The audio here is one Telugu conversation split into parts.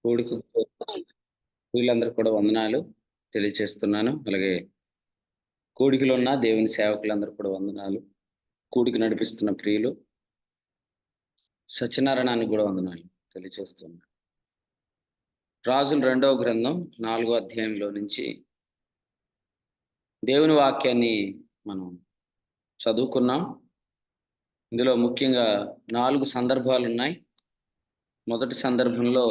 కూడికి వీళ్ళందరూ కూడా వందనాలు తెలియచేస్తున్నాను. అలాగే కూడికలో ఉన్న దేవుని సేవకులందరూ కూడా వందనాలు. కూడికి నడిపిస్తున్న ప్రియులు సత్యనారాయణానికి కూడా వందనాలు తెలియచేస్తున్నాను. రాజుల రెండవ గ్రంథం 4 అధ్యాయంలో నుంచి దేవుని వాక్యాన్ని మనం చదువుకున్నాం. ఇందులో ముఖ్యంగా 4 సందర్భాలున్నాయి. మొదటి సందర్భంలో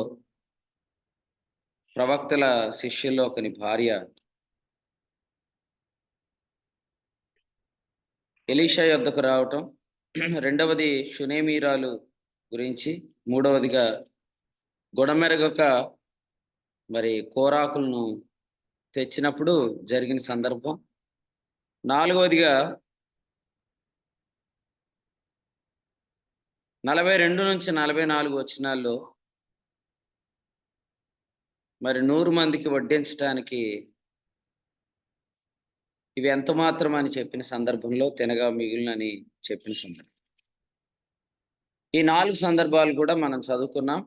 ప్రవక్తల శిష్యుల్లో ఒకని భార్య ఎలీషా యొద్దకు రావటం, రెండవది షునేమీరాలు గురించి, మూడవదిగా గుడమెరగక మరి కోరాకులను తెచ్చినప్పుడు జరిగిన సందర్భం, నాలుగవదిగా 42 నుంచి 44 వచనాల్లో మరి 100 మందికి వడ్డించటానికి ఇవి ఎంత మాత్రం అని చెప్పిన సందర్భంలో తినగా మిగిలినని చెప్పిన సందర్భం. ఈ 4 సందర్భాలు కూడా మనం చదువుకున్నాం.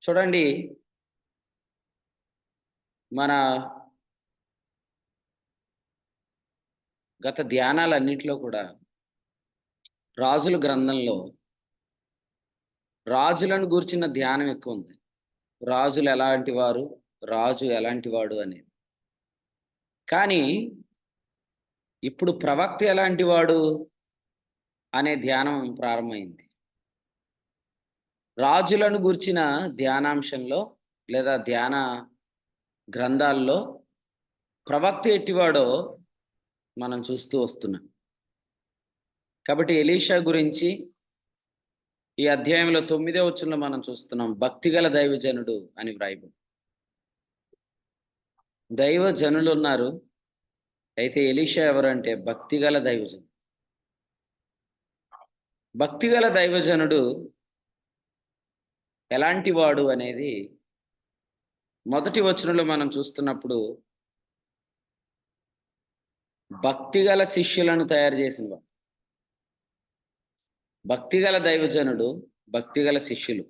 చూడండి, మన గత ధ్యానాలన్నిటిలో కూడా రాజుల గ్రంథంలో రాజులను గూర్చిన ధ్యానం ఎక్కువ ఉంది. రాజులు ఎలాంటి వారు, రాజు ఎలాంటి వాడు అనేది. కానీ ఇప్పుడు ప్రవక్త ఎలాంటి వాడు అనే ధ్యానం ప్రారంభమైంది. రాజులను గూర్చిన ధ్యానాంశంలో లేదా ధ్యాన గ్రంథాల్లో ప్రవక్త ఎట్టివాడో మనం చూస్తూ వస్తున్నాం. కాబట్టి ఎలీషా గురించి ఈ అధ్యాయంలో 9వ వచనంలో మనం చూస్తున్నాం. భక్తిగల దైవజనుడు అని వ్రాయబడింది. దైవజనులు ఉన్నారు. అయితే ఎలీషా ఎవరంటే భక్తిగల దైవజనుడు. భక్తిగల దైవజనుడు ఎలాంటి వాడు అనేది మొదటి వచనంలో మనం చూస్తున్నప్పుడు భక్తిగల శిష్యులను తయారు చేసినవాడు. భక్తిగల దైవజనుడు, భక్తిగల శిష్యులు.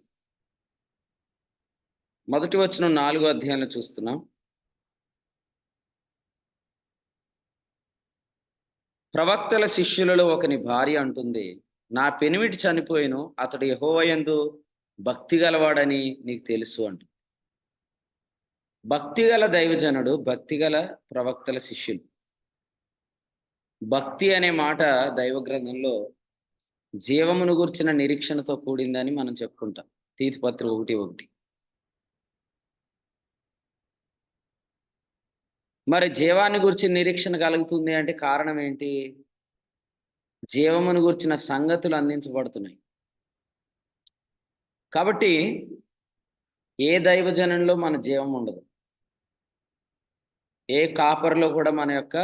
మొదటి వచనం 4వ అధ్యాయంలో చూస్తున్నాం. ప్రవక్తల శిష్యులలో ఒకని భార్య అంటుంది, నా పెనిమిటి చనిపోయిను, అతడు యెహోవా యందు భక్తి గలవాడని నీకు తెలుసు అంటు. భక్తిగల దైవజనుడు, భక్తిగల ప్రవక్తల శిష్యులు. భక్తి అనే మాట దైవ గ్రంథంలో జీవమును గుర్చిన నిరీక్షణతో కూడిందని మనం చెప్పుకుంటాం. తీతు పత్రిక 1:1. మరి జీవాన్ని గురించి నిరీక్షణ కలుగుతుంది అంటే కారణం ఏంటి? జీవమును గుర్చిన సంగతులు అందించబడుతున్నాయి. కాబట్టి ఏ దైవజనంలో మన జీవం ఉండదు, ఏ కాపరిలో కూడా మన యొక్క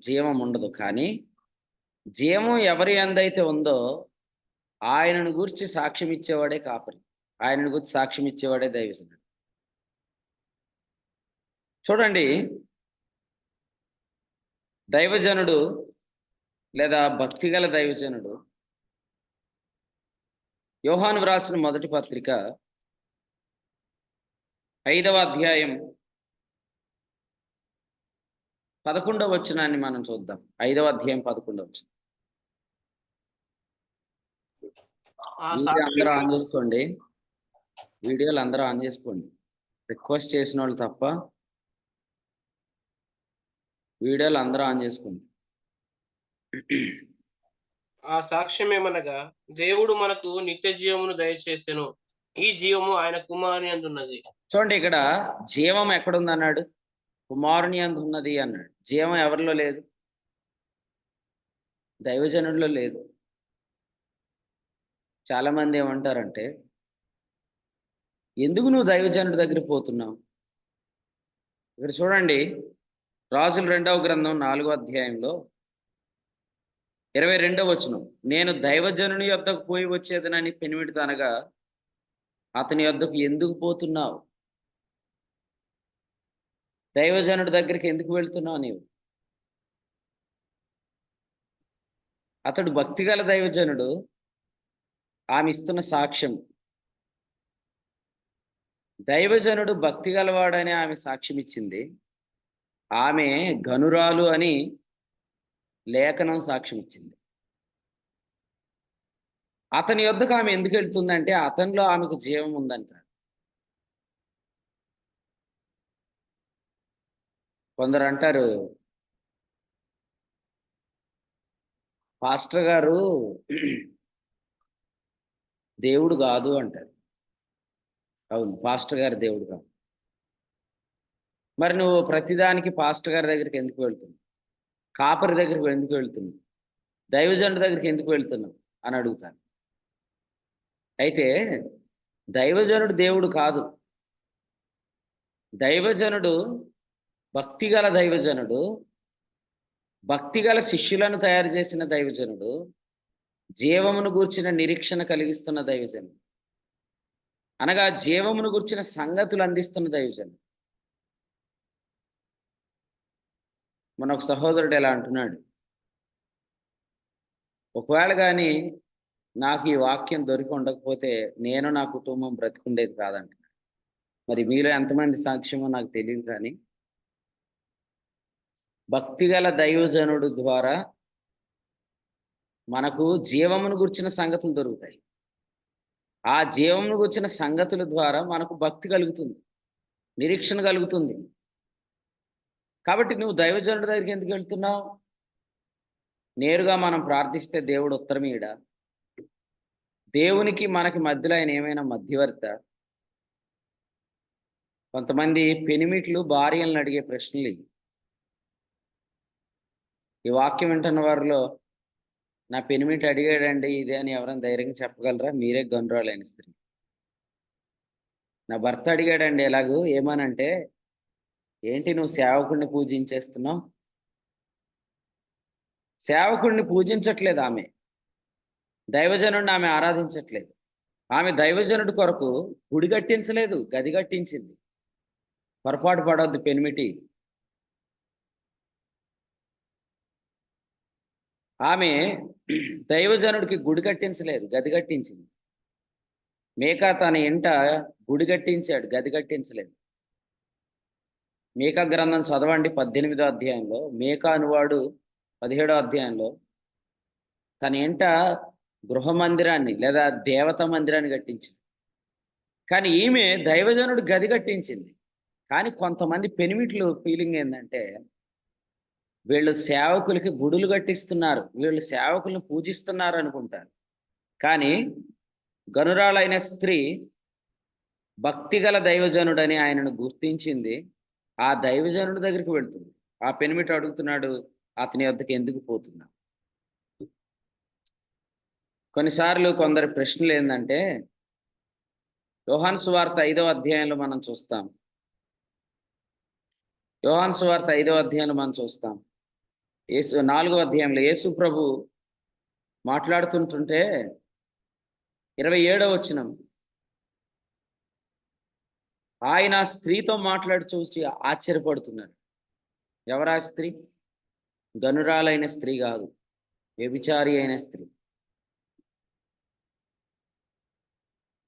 జీవం ఉండదు. కానీ జీవం ఎవరి అందైతే ఉందో ఆయనను గురించి సాక్ష్యం ఇచ్చేవాడే కాపరి, ఆయనను గురించి సాక్ష్యం ఇచ్చేవాడే దైవజనుడు. చూడండి, దైవజనుడు లేదా భక్తిగల దైవజనుడు యోహాను వ్రాసిన మొదటి పత్రిక 5వ అధ్యాయం 11వ వచనాన్ని మనం చూద్దాం. 5వ అధ్యాయం 11వ వచనం. అందరూ ఆన్ చేసుకోండి. వీడియోలు అందరూ ఆన్ చేసుకోండి. రిక్వెస్ట్ చేసిన వాళ్ళు తప్ప వీడియోలు అందరూ ఆన్ చేసుకోండి. ఆ సాక్ష్యం ఏమనగా, దేవుడు మనకు నిత్య జీవమును దయచేసెను, ఈ జీవము ఆయన కుమారుని యందు ఉన్నది. చూడండి, ఇక్కడ జీవం ఎక్కడుంది అన్నాడు? కుమారుని యందు ఉన్నది అన్నాడు. జీవం ఎవరిలో లేదు? దైవజనుడిలో లేదు. చాలా మంది ఏమంటారంటే, ఎందుకు నువ్వు దైవజనుడి దగ్గరికి పోతున్నావు? ఇక్కడ చూడండి, రాజుల 2వ గ్రంథం 4వ అధ్యాయంలో 22వ వచనం. నేను దైవజనుని యొద్దకు పోయి వచ్చేదనని పెనిమిటి అనగా అతని యొద్దకు ఎందుకు పోతున్నావు? దైవజనుడి దగ్గరికి ఎందుకు వెళ్తున్నావు నీవు? అతడు భక్తిగల దైవజనుడు. ఆమె ఇస్తున్న సాక్ష్యం దైవజనుడు భక్తి గలవాడని ఆమె సాక్ష్యం ఇచ్చింది. ఆమె ఘనురాలు అని లేఖనం సాక్ష్యం ఇచ్చింది. అతని యొద్దకు ఆమె ఎందుకు వెళ్తుందంటే అతనిలో ఆమెకు జీవం ఉందంట. కొందరు అంటారు, పాస్టర్ గారు దేవుడు కాదు అంటారు. అవును, పాస్టర్ గారు దేవుడు కాదు. మరి నువ్వు ప్రతిదానికి పాస్టర్ గారి దగ్గరికి ఎందుకు వెళ్తున్నావు? కాపరి దగ్గరికి ఎందుకు వెళ్తున్నావు? దైవజనుడి దగ్గరికి ఎందుకు వెళ్తున్నావు అని అడుగుతాను. అయితే దైవజనుడు దేవుడు కాదు. దైవజనుడు భక్తిగల దైవజనుడు, భక్తిగల శిష్యులను తయారు చేసిన దైవజనుడు, జీవమును గూర్చిన నిరీక్షణ కలిగిస్తున్న దైవజనుడు, అనగా జీవమును గూర్చిన సంగతులు అందిస్తున్న దైవజనుడు. మన ఒక సహోదరుడు ఎలా అంటున్నాడు, ఒకవేళ కానీ నాకు ఈ వాక్యం దొరికి ఉండకపోతే నేను నా కుటుంబం బ్రతికుండేది కాదంటున్నాడు. మరి మీలో ఎంతమంది సాక్ష్యమో నాకు తెలియదు, కానీ భక్తిగల దైవజనుడు ద్వారా మనకు జీవమును గుర్చిన సంగతులు దొరుకుతాయి. ఆ జీవమును గుర్చిన సంగతుల ద్వారా మనకు భక్తి కలుగుతుంది, నిరీక్షణ కలుగుతుంది. కాబట్టి నువ్వు దైవజనుడి దగ్గరికి ఎందుకు వెళ్తున్నావు? నేరుగా మనం ప్రార్థిస్తే దేవుడు ఉత్తరమీయడా? దేవునికి మనకి మధ్యలో ఆయన ఏమైనా మధ్యవర్త? కొంతమంది పెనిమిట్లు భార్యలను అడిగే ప్రశ్నలు ఇవి. ఈ వాక్యం వింటున్న వారిలో నా పెనిమిటి అడిగాడండి ఇదే అని ఎవరైనా ధైర్యంగా చెప్పగలరా? మీరే గనురాలైన స్త్రీ. నా భర్త అడిగాడండి ఎలాగూ, ఏమనంటే, ఏంటి నువ్వు సేవకుడిని పూజించేస్తున్నావు? సేవకుడిని పూజించట్లేదు ఆమె, దైవజనుడిని ఆమె ఆరాధించట్లేదు. ఆమె దైవజనుడి కొరకు గుడి కట్టించలేదు, గది కట్టించింది. పొరపాటు పడవద్దు పెనిమిటి. ఆమె దైవజనుడికి గుడి కట్టించలేదు, గది కట్టించింది. మేకా తన ఇంట గుడి కట్టించాడు, గది కట్టించలేదు. మేకా గ్రంథం చదవండి 18వ అధ్యాయంలో. మేకా అనువాడు 17వ అధ్యాయంలో తన ఇంట గృహ మందిరాన్ని లేదా దేవతా మందిరాన్ని కట్టించింది. కానీ ఈమె దైవజనుడు గది కట్టించింది. కానీ కొంతమంది పెనిమిట్లు ఫీలింగ్ ఏంటంటే, వీళ్ళు సేవకులకి గుడులు కట్టిస్తున్నారు, వీళ్ళు సేవకులను పూజిస్తున్నారు అనుకుంటారు. కానీ గనురాలైన స్త్రీ భక్తిగల దైవజనుడని ఆయనను గుర్తించింది. ఆ దైవజనుడి దగ్గరికి వెళ్తుంది. ఆ పెనిమిటి అడుగుతున్నాడు, అతని వద్దకు ఎందుకు పోతున్నా? కొన్నిసార్లు కొందరి ప్రశ్నలు ఏంటంటే, యోహాను సువార్త 5వ అధ్యాయంలో మనం చూస్తాం. యోహాను సువార్త 5వ అధ్యాయంలో మనం చూస్తాం. 4వ అధ్యాయంలో యేసు ప్రభు మాట్లాడుతుంటుంటే 27వ వచనం, ఆయన స్త్రీతో మాట్లాడి చూసి ఆశ్చర్యపడుతున్నారు. ఎవరా స్త్రీ? గనురాలైన స్త్రీ కాదు, వ్యభిచారి అయిన స్త్రీ.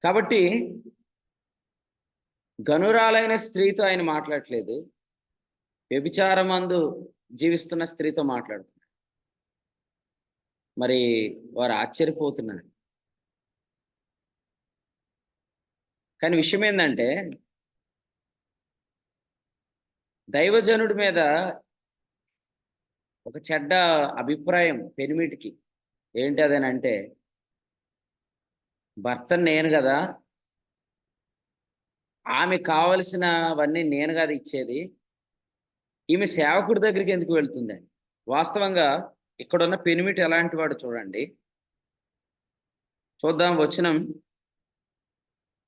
కాబట్టి గనురాలైన స్త్రీతో ఆయన మాట్లాడట్లేదు, వ్యభిచారమందు జీవిస్తున్న స్త్రీతో మాట్లాడుతున్నారు. మరి వారు ఆశ్చర్యపోతున్నారు. కానీ విషయం ఏంటంటే, దైవజనుడి మీద ఒక చెడ్డ అభిప్రాయం పెనిమిటికి. ఏంటి అదేనంటే, భర్తను నేను కదా, ఆమె కావలసినవన్నీ నేను కదా ఇచ్చేది, ఈమె సేవకుడి దగ్గరికి ఎందుకు వెళ్తుందని. వాస్తవంగా ఇక్కడున్న పెనిమిటి ఎలాంటి వాడు చూడండి. చూద్దాం వచనం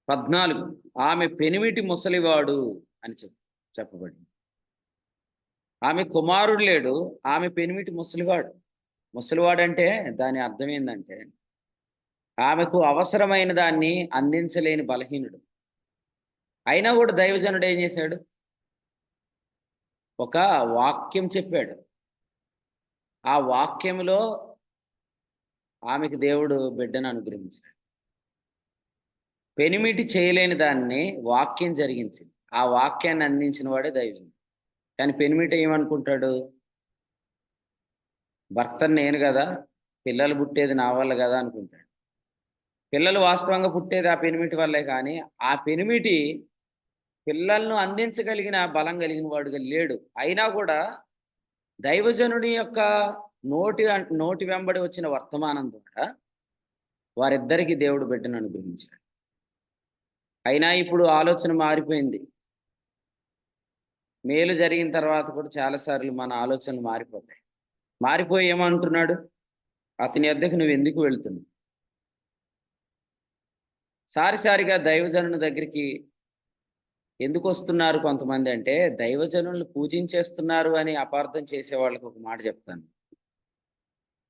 14. ఆమె పెనిమిటి ముసలివాడు అని చెప్పబడింది. ఆమె కుమారుడు లేడు, ఆమె పెనిమిటి ముసలివాడు. ముసలివాడంటే దాని అర్థం ఏంటంటే, ఆమెకు అవసరమైన దాన్ని అందించలేని బలహీనుడు. అయినా కూడా దైవజనుడు ఏం చేశాడు? ఒక వాక్యం చెప్పాడు. ఆ వాక్యంలో ఆమెకు దేవుడు బిడ్డను అనుగ్రహించాడు. పెనిమిటి చేయలేని దాన్ని వాక్యం జరిగించింది. ఆ వాక్యాన్ని అందించిన వాడే దైవజనుడు. కానీ పెనిమిటి ఏమనుకుంటాడు? భర్తను నేను కదా, పిల్లలు పుట్టేది నా వల్ల కదా అనుకుంటాడు. పిల్లలు వాస్తవంగా పుట్టేది ఆ పెనిమిటి వల్లే, కానీ ఆ పెనిమిటి పిల్లలను అందించగలిగిన బలం కలిగిన వాడుగా లేడు. అయినా కూడా దైవజనుడి యొక్క నోటి వెంబడి వచ్చిన వర్తమానం ద్వారా వారిద్దరికి దేవుడు బిడ్డను అనుగ్రహించాడు. అయినా ఇప్పుడు ఆలోచన మారిపోయింది. మేలు జరిగిన తర్వాత కూడా చాలాసార్లు మన ఆలోచనలు మారిపోతాయి. మారిపోయి ఏమంటున్నాడు? అతని యొద్దకు నువ్వు ఎందుకు వెళ్తున్నావు? సారిసారిగా దైవజనుని దగ్గరికి ఎందుకు వస్తున్నారు కొంతమంది అంటే, దైవజనులను పూజించేస్తున్నారు అని అపార్థం చేసే వాళ్ళకి ఒక మాట చెప్తాను.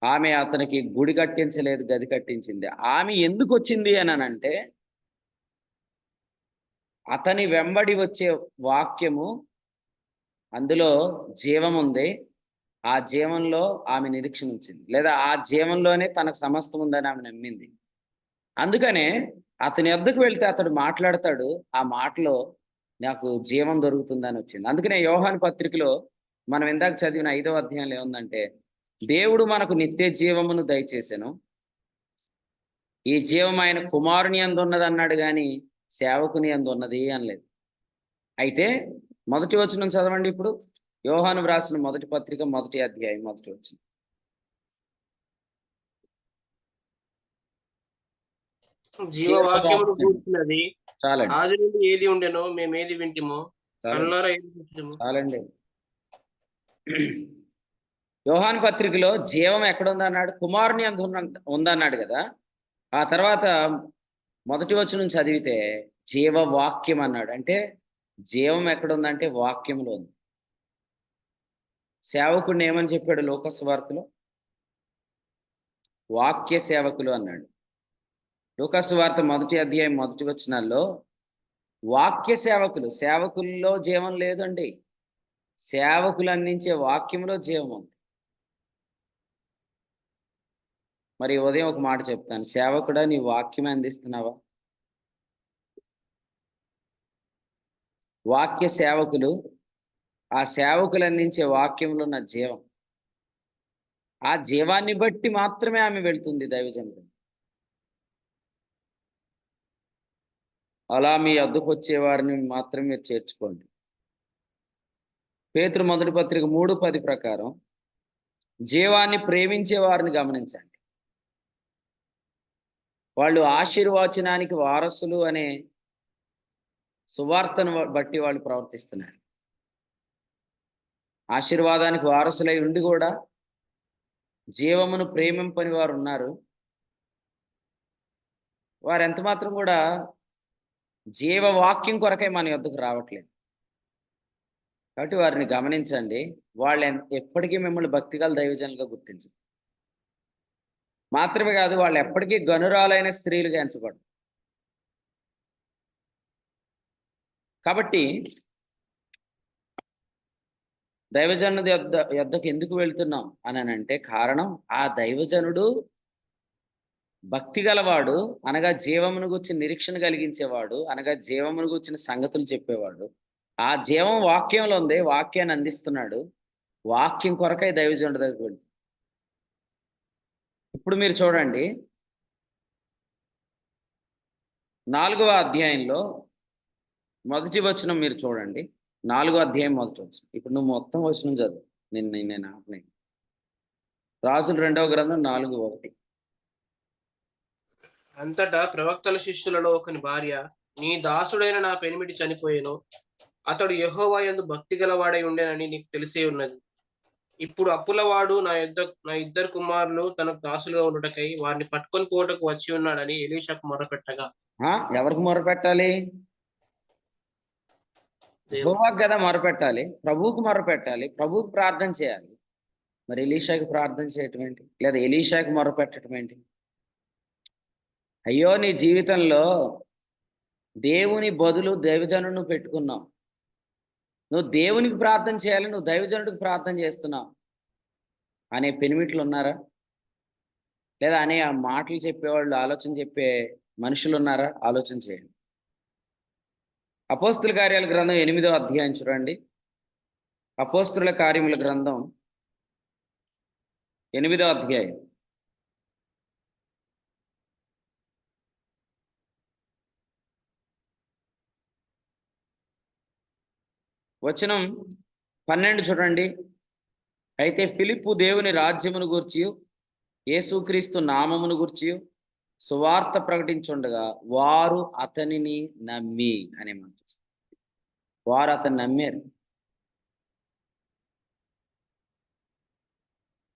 ఆమె అతనికి గుడి కట్టించలేదు, గది కట్టించింది. ఆమె ఎందుకు వచ్చింది అని అంటే, అతని వెంబడి వచ్చే వాక్యము, అందులో జీవం ఉంది. ఆ జీవంలో ఆమె నిరీక్షణ ఉంచింది, లేదా ఆ జీవంలోనే తనకు సమస్తం ఉందని ఆమె నమ్మింది. అందుకనే అతని వద్దకు వెళ్తే అతడు మాట్లాడతాడు. ఆ మాటలో నాకు జీవం దొరుకుతుందని వచ్చింది. అందుకనే యోహాను పత్రికలో మనం ఇందాక చదివిన 5వ అధ్యాయంలో ఏముందంటే, దేవుడు మనకు నిత్య జీవమును దయచేసెను. ఈ జీవం ఆయన కుమారుని యందు ఉన్నది అన్నాడు, కానీ సేవకుని యందు ఉన్నది అనలేదు. అయితే మొదటి వచనం చదవండి ఇప్పుడు. యోహాను వ్రాసిన మొదటి పత్రిక 1వ అధ్యాయం 1వ వచనం. జీవవాక్యమును జీవవాక్యం. గూర్చినది చాలండి, ఆది నుండి ఏది ఉండెనో మేమేది వింటిమో చాలండి, కళ్ళారా ఏది చూసినమో. చాలండి. యోహాను పత్రికలో జీవం ఎక్కడుందన్నాడు? కుమారుని యందు ఉందన్నాడు కదా. ఆ తర్వాత మొదటి వచనం చదివితే జీవవాక్యం అన్నాడు. అంటే జీవం ఎక్కడుందంటే వాక్యంలో ఉంది. సేవకుడిని ఏమని చెప్పాడు లూకా సువార్తలో? వాక్య సేవకులు అన్నాడు. లూకా సువార్త 1వ అధ్యాయం 1వ వచనాల్లో వాక్య సేవకులు. సేవకుల్లో జీవం లేదండి, సేవకులు అందించే వాక్యంలో జీవం ఉంది. మరి ఉదయం ఒక మాట చెప్తాను, సేవకుడా నీ వాక్యం అందిస్తున్నావా? వాక్య సేవకులు, ఆ సేవకులు అందించే వాక్యంలో ఉన్న జీవం, ఆ జీవాన్ని బట్టి మాత్రమే ఆమె వెళ్తుంది దైవజనుడు. అలా మీ వద్దకు వచ్చే వారిని మాత్రం మీరు చేర్చుకోండి. పేతురు మొదటి పత్రిక 3:10 ప్రకారం జీవాన్ని ప్రేమించే వారిని గమనించండి. వాళ్ళు ఆశీర్వచనానికి వారసులు అనే సువార్తను బట్టి వాళ్ళు ప్రవర్తిస్తున్నారు. ఆశీర్వాదానికి వారసులై ఉండి కూడా జీవమును ప్రేమింపని వారు ఉన్నారు. వారు ఎంత మాత్రం కూడా జీవవాక్యం కొరకై మన యొద్దకు రావట్లేదు. కాబట్టి వారిని గమనించండి. వాళ్ళు ఎప్పటికీ మిమ్మల్ని భక్తిగల దైవజనులుగా గుర్తించరు. మాత్రమే కాదు, వాళ్ళు ఎప్పటికీ గనురాలైన స్త్రీలుగా ఎంచబడరు. కాబట్టి దైవజనుడి యొద్దకు ఎందుకు వెళ్తున్నాం అని అంటే కారణం, ఆ దైవజనుడు భక్తి గలవాడు, అనగా జీవమును గురించి నిరీక్షణ కలిగించేవాడు, అనగా జీవమును గురించిన సంగతులు చెప్పేవాడు. ఆ జీవం వాక్యంలో ఉంది, వాక్యాన్ని అందిస్తున్నాడు. వాక్యం కొరకై దైవజనుడి దగ్గరికి వెళ్తుంది. ఇప్పుడు మీరు చూడండి, 4వ అధ్యాయంలో మొదటి వచనం మీరు చూడండి. 4వ అధ్యాయం మొదటి వచనం. ఇప్పుడు నువ్వు మొత్తం వచనం చదువు. నేను ఆపనే. రాజుల 2వ గ్రంథం 4:1. అంతటా ప్రవక్తల శిష్యులలో ఒకని భార్య, నీ దాసుడైన నా పెనిమిటి చనిపోయెను, అతడు యెహోవా యందు భక్తి గలవాడై ఉండెనని నీకు తెలిసే ఉన్నది. ఇప్పుడు అప్పులవాడు నా ఇద్దరు కుమారులు తనకు దాసులుగా ఉండుటకై వారిని పట్టుకొని పోటకు వచ్చి ఉన్నాడని ఎలీషాకు మొరపెట్టగా. ఎవరికి మొరపెట్టాలి? యెహోవాకు కదా మొరపెట్టాలి, ప్రభువుకు మొరపెట్టాలి, ప్రభువుకు ప్రార్థన చేయాలి. మరి ఎలీషాకి ప్రార్థన చేయటం ఏంటి? లేదా ఎలీషాకి మొరపెట్టడం ఏంటి? అయ్యో, నీ జీవితంలో దేవుని బదులు దైవజనుడిని పెట్టుకున్నావు. నువ్వు దేవునికి ప్రార్థన చేయాలి, నువ్వు దైవజనుడికి ప్రార్థన చేస్తున్నావు అనే పెనిమిట్లు ఉన్నారా? లేదా అనే ఆ మాటలు చెప్పేవాళ్ళు, ఆలోచన చెప్పే మనుషులు ఉన్నారా? ఆలోచన చేయండి. అపోస్తుల కార్యాల గ్రంథం 8వ అధ్యాయం చూడండి. అపోస్తుల కార్యముల గ్రంథం 8వ అధ్యాయం. వచనం 12 చూడండి. అయితే ఫిలిప్పు దేవుని రాజ్యమును గూర్చియు యేసుక్రీస్తు నామమును గూర్చియు సువార్త ప్రకటించుండగా వారు అతనిని నమ్మి అనే మాట చూస్తాం. వారు అతన్ని నమ్మారు.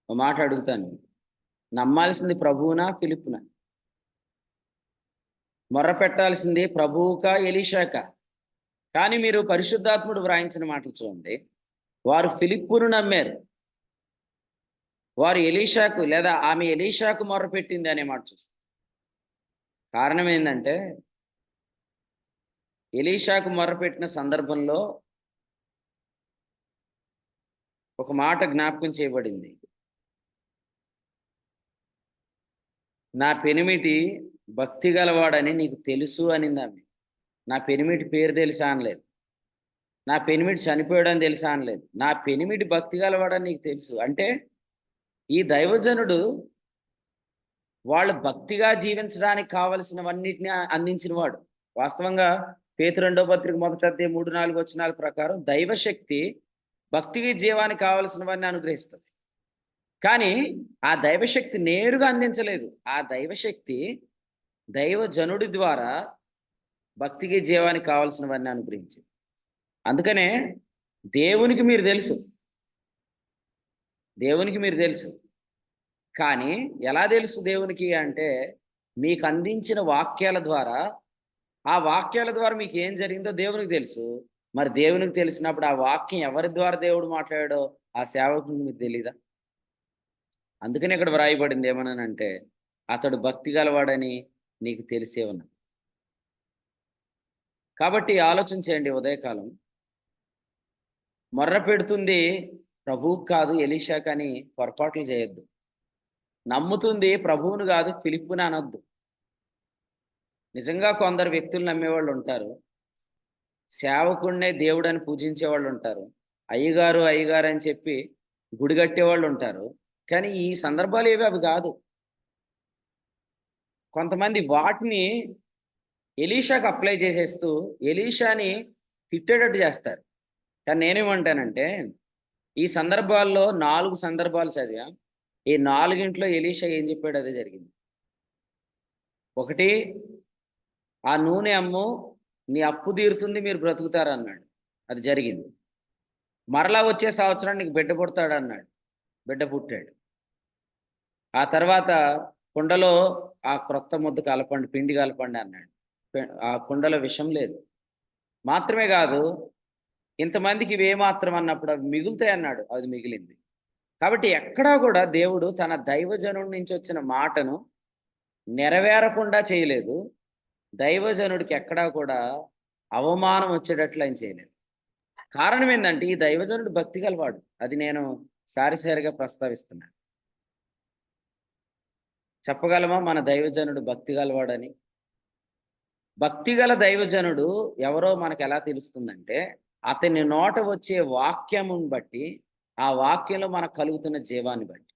ఒక మాట అడుగుతాను, నమ్మాల్సింది ప్రభువునా ఫిలిప్పునా? మొర్ర పెట్టాల్సింది ప్రభువుకా ఎలీషాకా? కానీ మీరు పరిశుద్ధాత్ముడు వ్రాయించిన మాటలు చూడండి. వారు ఫిలిప్పును నమ్మారు. వారు ఎలీషాకు లేదా ఆమె ఎలీషాకు మొర్రపెట్టింది అనే మాట చూస్తాం. కారణం ఏంటంటే ఎలీషాకు మొర్రపెట్టిన సందర్భంలో ఒక మాట జ్ఞాపకం చేయబడింది. నా పెనిమిటి భక్తి గలవాడని నీకు తెలుసు అనింది ఆమె. నా పెనిమిటి పేరు తెలుసా అనలేదు. నా పెనిమిటి చనిపోయాడని తెలుసా అనలేదు. నా పెనిమిటి భక్తి గలవాడని నీకు తెలుసు. అంటే ఈ దైవజనుడు వాళ్ళు భక్తిగా జీవించడానికి కావలసినవన్నిటిని అందించిన వాడు. వాస్తవంగా పేతురు 2వ పత్రిక 1వ అధ్యాయం 3-4 వచనాల ప్రకారం దైవశక్తి భక్తికి జీవానికి కావలసినవన్నీ అనుగ్రహిస్తుంది. కానీ ఆ దైవశక్తి నేరుగా అందించలేదు. ఆ దైవశక్తి దైవజనుడి ద్వారా భక్తికి జీవానికి కావలసినవన్నీ అనుగ్రహించింది. అందుకనే దేవునికి మీరు తెలుసు, దేవునికి మీరు తెలుసు. కానీ ఎలా తెలుసు దేవునికి అంటే మీకు అందించిన వాక్యాల ద్వారా, ఆ వాక్యాల ద్వారా మీకు ఏం జరిగిందో దేవునికి తెలుసు. మరి దేవునికి తెలిసినప్పుడు ఆ వాక్యం ఎవరి ద్వారా దేవుడు మాట్లాడాడో ఆ సేవకునికి మీకు తెలీదా? అందుకని ఇక్కడ వ్రాయబడింది ఏమనంటే అతడు భక్తి గలవాడని నీకు తెలిసే ఉన్నది. కాబట్టి ఆలోచన చేయండి. ఉదయకాలం మొర్ర పెడుతుంది ప్రభువుకు కాదు ఎలీషాకు అని పొరపాట్లు చేయొద్దు. నమ్ముతుంది ప్రభువును కాదు ఫిలిప్పుని అనొద్దు. నిజంగా కొందరు వ్యక్తులు నమ్మేవాళ్ళు ఉంటారు. సేవకుడినే దేవుడని పూజించే వాళ్ళు ఉంటారు. అయ్యగారు అయ్యగారు అని చెప్పి గుడి కట్టేవాళ్ళు ఉంటారు. కానీ ఈ సందర్భాలు ఏవి అవి కాదు. కొంతమంది వాటిని ఎలీషాకు అప్లై చేసేస్తూ ఎలీషాని తిట్టేటట్టు చేస్తారు. కానీ నేనేమంటానంటే ఈ సందర్భాల్లో 4 సందర్భాలు చదివా. ఈ 4గింట్లో ఎలీషా ఏం చెప్పాడు అదే జరిగింది. ఒకటి, ఆ నూనె అమ్ము, నీ అప్పు తీరుతుంది, మీరు బ్రతుకుతారు అన్నాడు. అది జరిగింది. మరలా వచ్చే సంవత్సరం నీకు బిడ్డ పుడతాడు అన్నాడు. బిడ్డ పుట్టాడు. ఆ తర్వాత కుండలో ఆ క్రొత్త ముద్ద కలపండి, పిండి కలపండి అన్నాడు. ఆ కుండలో విషం లేదు. మాత్రమే కాదు, ఇంతమందికి ఇవి ఏమాత్రం అన్నప్పుడు అవి మిగులుతాయి అన్నాడు. అది మిగిలింది. కాబట్టి ఎక్కడా కూడా దేవుడు తన దైవజనుడి నుంచి వచ్చిన మాటను నెరవేరకుండా చేయలేదు. దైవజనుడికి ఎక్కడా కూడా అవమానం వచ్చేటట్లు ఆయన చేయలేదు. కారణం ఏంటంటే ఈ దైవజనుడు భక్తి గలవాడు. అది నేను సారిసారిగా ప్రస్తావిస్తున్నాను. చెప్పగలమా మన దైవజనుడు భక్తి గలవాడని? భక్తిగల దైవజనుడు ఎవరో మనకు ఎలా తెలుస్తుందంటే అతని నోట వచ్చే వాక్యమును బట్టి, ఆ వాక్యంలో మనకు కలుగుతున్న జీవాన్ని బట్టి.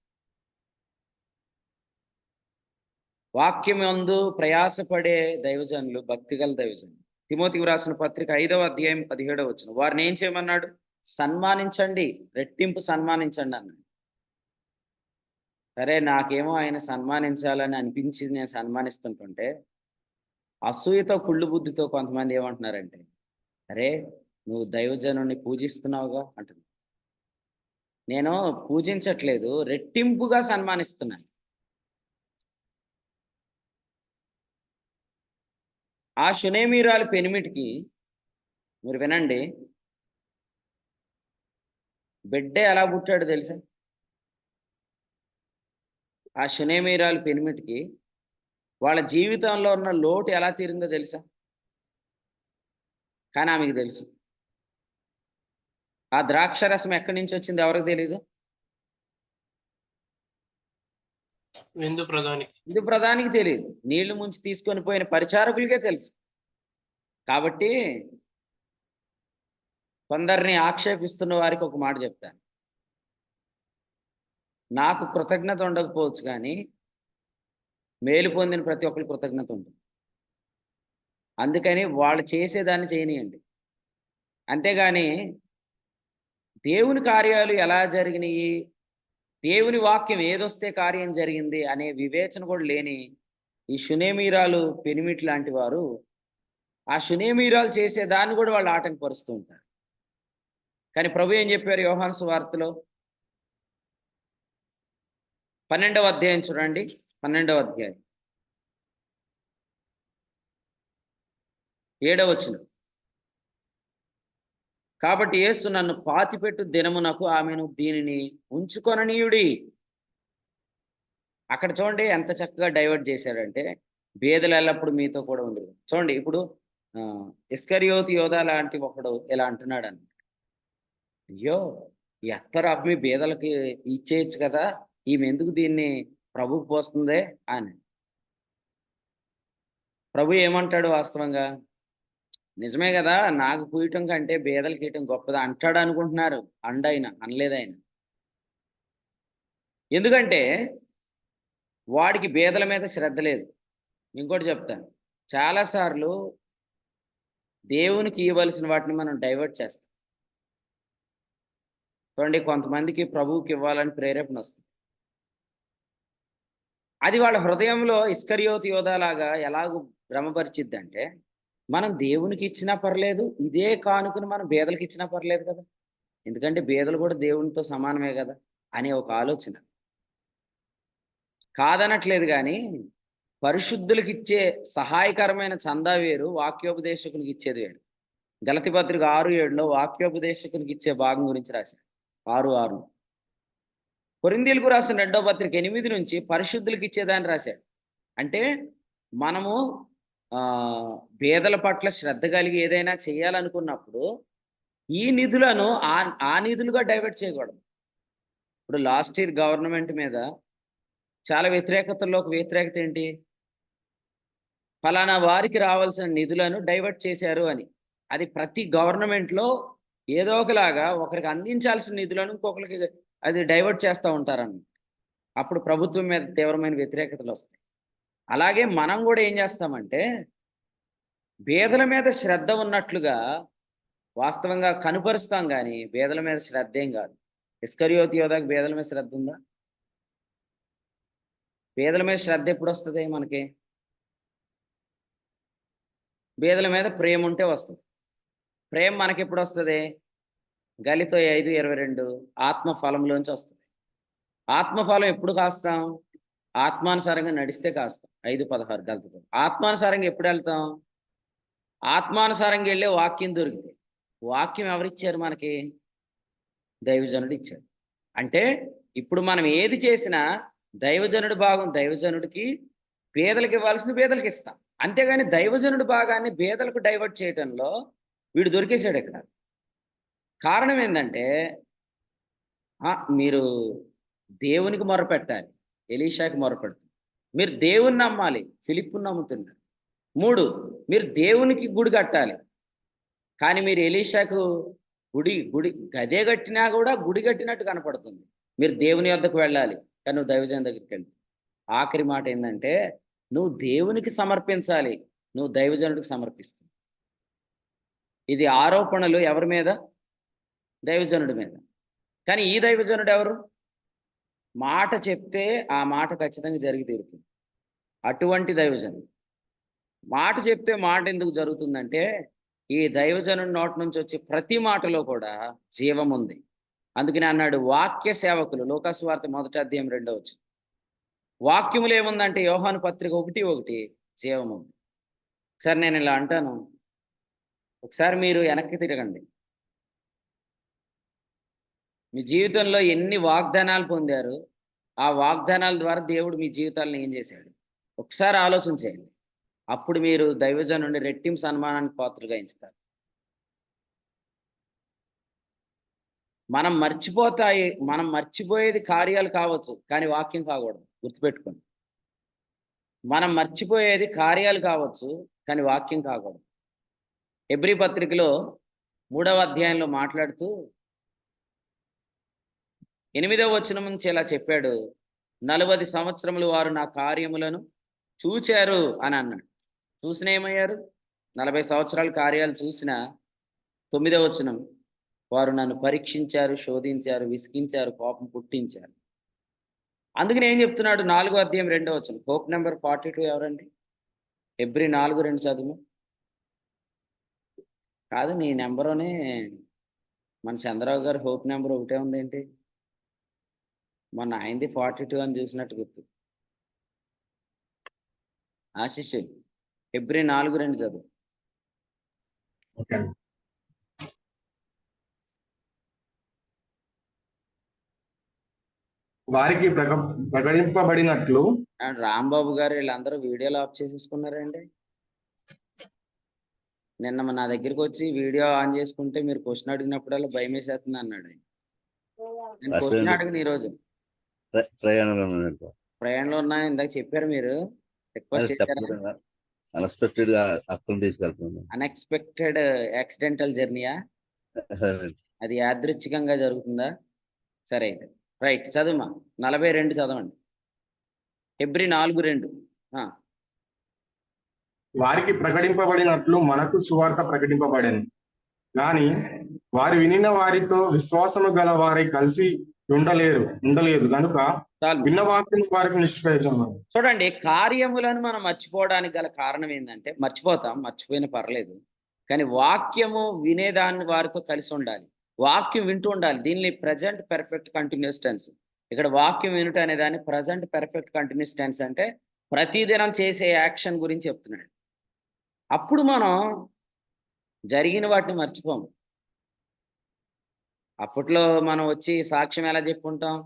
వాక్యం యందు ప్రయాసపడే దైవజనులు భక్తిగల దైవజనులు. తిమోతికి రాసిన పత్రిక 5వ అధ్యాయం 17వ వచనం. వారిని ఏం చేయమన్నాడు? సన్మానించండి, రెట్టింపు సన్మానించండి అన్నాడు. సరే, నాకేమో ఆయన సన్మానించాలని అనిపించి నేను సన్మానిస్తుంటుంటే అసూయతో కుళ్ళు బుద్ధితో కొంతమంది ఏమంటున్నారంటే, అరే నువ్వు దైవజనుడిని పూజిస్తున్నావుగా అంటున్నా. నేను పూజించట్లేదు, రెట్టింపుగా సన్మానిస్తున్నాను. ఆ షునేమీరాలి పెనిమిటికి మీరు వినండి, బిడ్డ ఎలా పుట్టాడో తెలుసా? ఆ షునేమీరాలి పెనిమిటికి వాళ్ళ జీవితంలో ఉన్న లోటు ఎలా తీరిందో తెలుసా? కానీ ఆమెకు తెలుసు. ఆ ద్రాక్షరసం ఎక్కడి నుంచి వచ్చింది ఎవరికి తెలీదు. విందు ప్రధానికి. విందు ప్రధానికి తెలియదు. నీళ్లు ముంచి తీసుకొని పోయిన పరిచారకులకే తెలుసు. కాబట్టి కొందరిని ఆక్షేపిస్తున్న వారికి ఒక మాట చెప్తాను. నాకు కృతజ్ఞత ఉండకపోవచ్చు కానీ, మేలు పొందిన ప్రతి ఒక్కరికి కృతజ్ఞత ఉంటుంది. అందుకని వాళ్ళు చేసేదాన్ని చేయనీయండి. అంతేగాని దేవుని కార్యాలు ఎలా జరిగినియి, దేవుని వాక్యం ఏదొస్తే కార్యం జరిగింది అనే వివేచన కూడా లేని ఈ షునేమీరాలు, పెనిమిటి లాంటి వారు ఆ షునేమీరాలు చేసేదాన్ని కూడా వాళ్ళు ఆటంకపరుస్తూ ఉంటారు. కానీ ప్రభు ఏం చెప్పారు యోహాను సువార్తలో 12వ అధ్యాయం చూడండి. 12వ అధ్యాయం 7వ వచనం. కాబట్టి యేసు నన్ను పాతిపెట్టు దినమునకు ఆమెను దీనిని ఉంచుకొననీయుడి. అక్కడ చూడండి ఎంత చక్కగా డైవర్ట్ చేశాడంటే, బేదలు ఎల్లప్పుడు మీతో కూడా ఉండును. చూడండి ఇప్పుడు ఇస్కరియోతు యోధా లాంటి ఒకడు ఇలా అంటున్నాడని, అయ్యో! ఈ అత్తరు అమ్మి బీదలకి ఇచ్చేయొచ్చు కదా! ఈమె ఎందుకు దీన్ని ప్రభువుకి పోస్తుందే అని. ప్రభు ఏమంటాడు వాస్తవంగా? నిజమే గదా! నాకు పూయటం కంటే బీదలకి ఇయటం గొప్పదా అంటాడు అనుకుంటున్నారు. అనలేదాయన. ఎందుకంటే వాడికి బీదల మీద శ్రద్ధ లేదు. ఇంకోటి చెప్తాను. చాలా సార్లు దేవునికి ఇవ్వాల్సిన వాటిని మనం డైవర్ట్ చేస్తాం. చూడండి కొంతమందికి ప్రభువుకి ఇవ్వాలని ప్రేరేపణ వస్తుంది. అది వాళ్ళ హృదయంలో ఇస్కరియోతు యోధాలాగా ఎలాగూ భ్రమపరిచిద్దంటే, మనం దేవునికి ఇచ్చినా పర్లేదు, ఇదే కానుకను మనం బీదలకి ఇచ్చినా పర్లేదు కదా! ఎందుకంటే బీదలు కూడా దేవునితో సమానమే గదా! అనే ఒక ఆలోచన. కాదనట్లేదు గానీ, పరిశుద్ధులకిచ్చే సహాయకరమైన చందా వేరు, వాక్యోపదేశకునికి ఇచ్చేది వేరు. గలతీ పత్రిక 6:7లో వాక్యోపదేశకునికి ఇచ్చే భాగం గురించి రాశాడు. 6:6. కొరింథీయులకు రాసిన 2వ పత్రిక 8 నుంచి పరిశుద్ధులకి ఇచ్చేదాన్ని రాశాడు. అంటే మనము పేదల పట్ల శ్రద్ధ కలిగి ఏదైనా చేయాలనుకున్నప్పుడు ఈ నిధులను ఆ నిధులుగా డైవర్ట్ చేయకూడదు. ఇప్పుడు లాస్ట్ ఇయర్ గవర్నమెంట్ మీద చాలా వ్యతిరేకతల్లో ఒక వ్యతిరేకత ఏంటి? ఫలానా వారికి రావాల్సిన నిధులను డైవర్ట్ చేశారు అని. అది ప్రతి గవర్నమెంట్‌లో ఏదో ఒకలాగా ఒకరికి అందించాల్సిన నిధులను ఇంకొకరికి అది డైవర్ట్ చేస్తా ఉంటారన్నమాట. అప్పుడు ప్రభుత్వం మీద తీవ్రమైన వ్యతిరేకతలొస్తాయి. అలాగే మనం గూడా ఏం చేస్తామంటే, బీదల మీద శ్రద్ధ ఉన్నట్లుగా వాస్తవంగా కనుపరుస్తాం గానీ, బీదల మీద శ్రద్ధేం గాదు. ఇస్కరియోతు యోధాకు బీదల మీద శ్రద్ధ ఉందా? బీదల మీద శ్రద్ధ ఎప్పుడొస్తది మనకి? బీదల మీద ప్రేముంటే వస్తది. ప్రేమ మనకెప్పుడొస్తది? గలితో 5:22 ఆత్మ ఫలంలోంచి వస్తది. ఆత్మ ఫలం ఎప్పుడు కాస్తాం? ఆత్మానుసారంగా నడిస్తే కాస్తాం. 5:16 గలతీలో. ఆత్మానుసారంగా ఎప్పుడెళ్తాం? ఆత్మానుసారంగా ఎళ్ళే వాక్యం దొరికితే. వాక్యం ఎవరిచ్చారు మనకి? దైవజనుడు ఇచ్చాడు. అంటే ఇప్పుడు మనం ఏది చేసినా దైవజనుడి భాగం దైవజనుడికి, పేదలకి ఇవ్వాల్సింది పేదలకి ఇస్తాం. అంతేగాని దైవజనుడి భాగాన్ని పేదలకు డైవర్ట్ చేయటంలో వీడు దొరికేసాడు ఇక్కడ. కారణం ఏందంటే మీరు దేవునికి మొరపెట్టాలి. ఎలీషాకి మొరపెడుతుంది. మీరు దేవుణ్ణి నమ్మాలి. ఫిలిప్పుని నమ్ముతున్నారు. 3 మీరు దేవునికి గుడి కట్టాలి. కానీ మీరు ఎలీషాకు గుడి గదే కట్టినా కూడా గుడి కట్టినట్టు కనపడుతుంది. మీరు దేవుని యొద్దకు వెళ్ళాలి. కానీ నువ్వు దైవజనుడి దగ్గరికి వెళ్తావు. ఆఖరి మాట ఏందంటే నువ్వు దేవునికి సమర్పించాలి. నువ్వు దైవజనుడికి సమర్పిస్తావు. ఇది ఆరోపణలు ఎవరి మీద? దైవజనుడి మీద. కానీ ఈ దైవజనుడు ఎవరు? మాట చెప్తే ఆ మాట ఖచ్చితంగా జరిగి తీరుతుంది. అటువంటి దైవజనుడు. మాట చెప్తే మాట ఎందుకు జరుగుతుందంటే, ఈ దైవజనుడి నోటి నుంచి వచ్చే ప్రతి మాటలో కూడా జీవం ఉంది. అందుకని అన్నాడు వాక్య సేవకులు. లూకా సువార్త 1వ అధ్యాయం 2వ వచనం. వాక్యములో ఏముందంటే యోహాను పత్రిక 1:1 జీవం ఉంది. ఒకసారి నేను ఇలా అంటాను. ఒకసారి మీరు వెనక్కి తిరగండి. మీ జీవితంలో ఎన్ని వాగ్దానాలు పొందారు? ఆ వాగ్దానాల ద్వారా దేవుడు మీ జీవితాలను ఏం చేశాడు? ఒకసారి ఆలోచన చేయండి. అప్పుడు మీరు దైవజనుడిని రెట్టింపు సన్మానానికి పాత్రులుగా ఎంచుతారు. మనం మర్చిపోయేది కార్యాలు కావచ్చు, కానీ వాక్యం కాకూడదు. గుర్తుపెట్టుకోండి. మనం మర్చిపోయేది కార్యాలు కావచ్చు, కానీ వాక్యం కాకూడదు. హెబ్రీ పత్రికలో 3వ అధ్యాయంలో మాట్లాడుతూ 8వ వచనం నుంచి ఇలా చెప్పాడు. 40 సంవత్సరములు వారు నా కార్యములను చూచారు అని అన్నాడు. చూసిన ఏమయ్యారు? 40 సంవత్సరాల కార్యాలు చూసిన 9వ వచనం, వారు నన్ను పరీక్షించారు, శోధించారు, విసిగించారు, కోపం పుట్టించారు. అందుకని ఏం చెప్తున్నాడు? 4వ అధ్యాయం 2వ వచనం. హోప్ నెంబర్ 42 ఎవరండి? హెబ్రీ 4:2 చదువు. కాదు, నీ నెంబరునే మన చంద్రరావు గారు హోప్ నెంబర్ ఒకటే ఉందేంటి? మొన్న ఆయనది 42 అని చూసినట్టు గుర్తు. ఆశిష్, హెబ్రీ 4:2 చదువు. ఓకే. వారికి ప్రకటింపబడినట్లు రాంబాబు గారు వీళ్ళందరూ వీడియోలు ఆఫ్ చేసేసుకున్నారండి. నిన్న నా దగ్గరికి వచ్చి వీడియో ఆన్ చేసుకుంటే మీరు క్వశ్చన్ అడిగినప్పుడల్లా భయం వేసేస్తుంది అన్నాడు ఆయన. నేను క్వశ్చన్ అడిగిన ఈరోజు ప్రయాణంలో ఉన్నా, ఇందాక చెప్పారు మీరు, రిక్వెస్ట్ చేశారా? అన్ఎక్స్పెక్టెడ్ యాక్సిడెంటల్ జర్నీయా? అది యాదృచ్ఛికంగా జరుగుతుందా? సరే అయితే రైట్, చదువుమా. 42 చదవండి. హెబ్రీ 4:2. వారికి ప్రకటింపబడినట్లు మనకు సువార్త ప్రకటింపబడింది. కానీ వారు వినిన వారితో విశ్వాసము గల వారై కలిసి ఉండలేదు కనుక విన్న వాక్యం వారికి నిష్ప్రయోజనం. చూడండి, కార్యములను మనం మర్చిపోవడానికి గల కారణం ఏంటంటే, మర్చిపోయినా పర్లేదు, కానీ వాక్యము వినేదాన్ని వారితో కలిసి ఉండాలి, వాక్యం వింటూ ఉండాలి. దీన్ని ప్రజెంట్ పర్ఫెక్ట్ కంటిన్యూస్ టెన్స్. ఇక్కడ వాక్యం వినుట అనే దాన్ని ప్రజెంట్ పర్ఫెక్ట్ కంటిన్యూస్ టెన్స్ అంటే ప్రతిదినం చేసే యాక్షన్ గురించి చెప్తున్నాడు. అప్పుడు మనం జరిగిన వాటిని మర్చిపోము. అప్పట్లో మనం వచ్చి సాక్ష్యం ఎలా చెప్పుకుంటాం?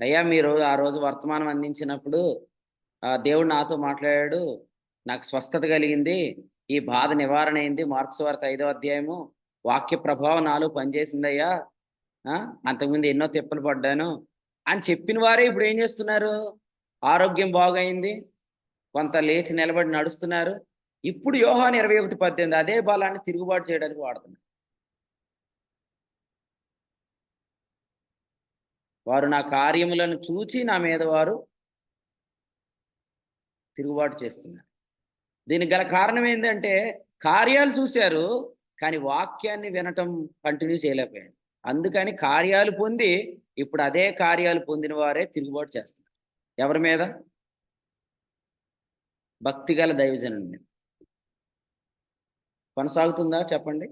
అయ్యా, మీరు ఆ రోజు వర్తమానం అందించినప్పుడు దేవుడు నాతో మాట్లాడాడు, నాకు స్వస్థత కలిగింది, ఈ బాధ నివారణ అయింది, మార్క్స్ వార్త 5వ అధ్యాయము, వాక్య ప్రభావం నాలో పనిచేసిందయ్యా, అంతకుముందు ఎన్నో తిప్పలు పడ్డాను అని చెప్పిన వారే ఇప్పుడు ఏం చేస్తున్నారు? ఆరోగ్యం బాగైంది, కొంత లేచి నిలబడి నడుస్తున్నారు. ఇప్పుడు యోహాను 21:18 అదే బలాన్ని తిరుగుబాటు చేయడానికి వాడుతున్నారు. వారు నా కార్యములను చూచి నా మీద వారు తిరుగుబాటు చేస్తున్నారు. దీనికి గల కారణం ఏంటంటే, కార్యాలు చూశారు కానీ వాక్యాన్ని వినటం కంటిన్యూ చేయలేకపోయాడు. అందుకని కార్యాలు పొంది ఇప్పుడు అదే కార్యాలు పొందిన వారే తిరుగుబాటు చేస్తున్నారు. ఎవరి మీద? భక్తిగల దైవజనుడి మీద. కొనసాగుతుందా చెప్పండి?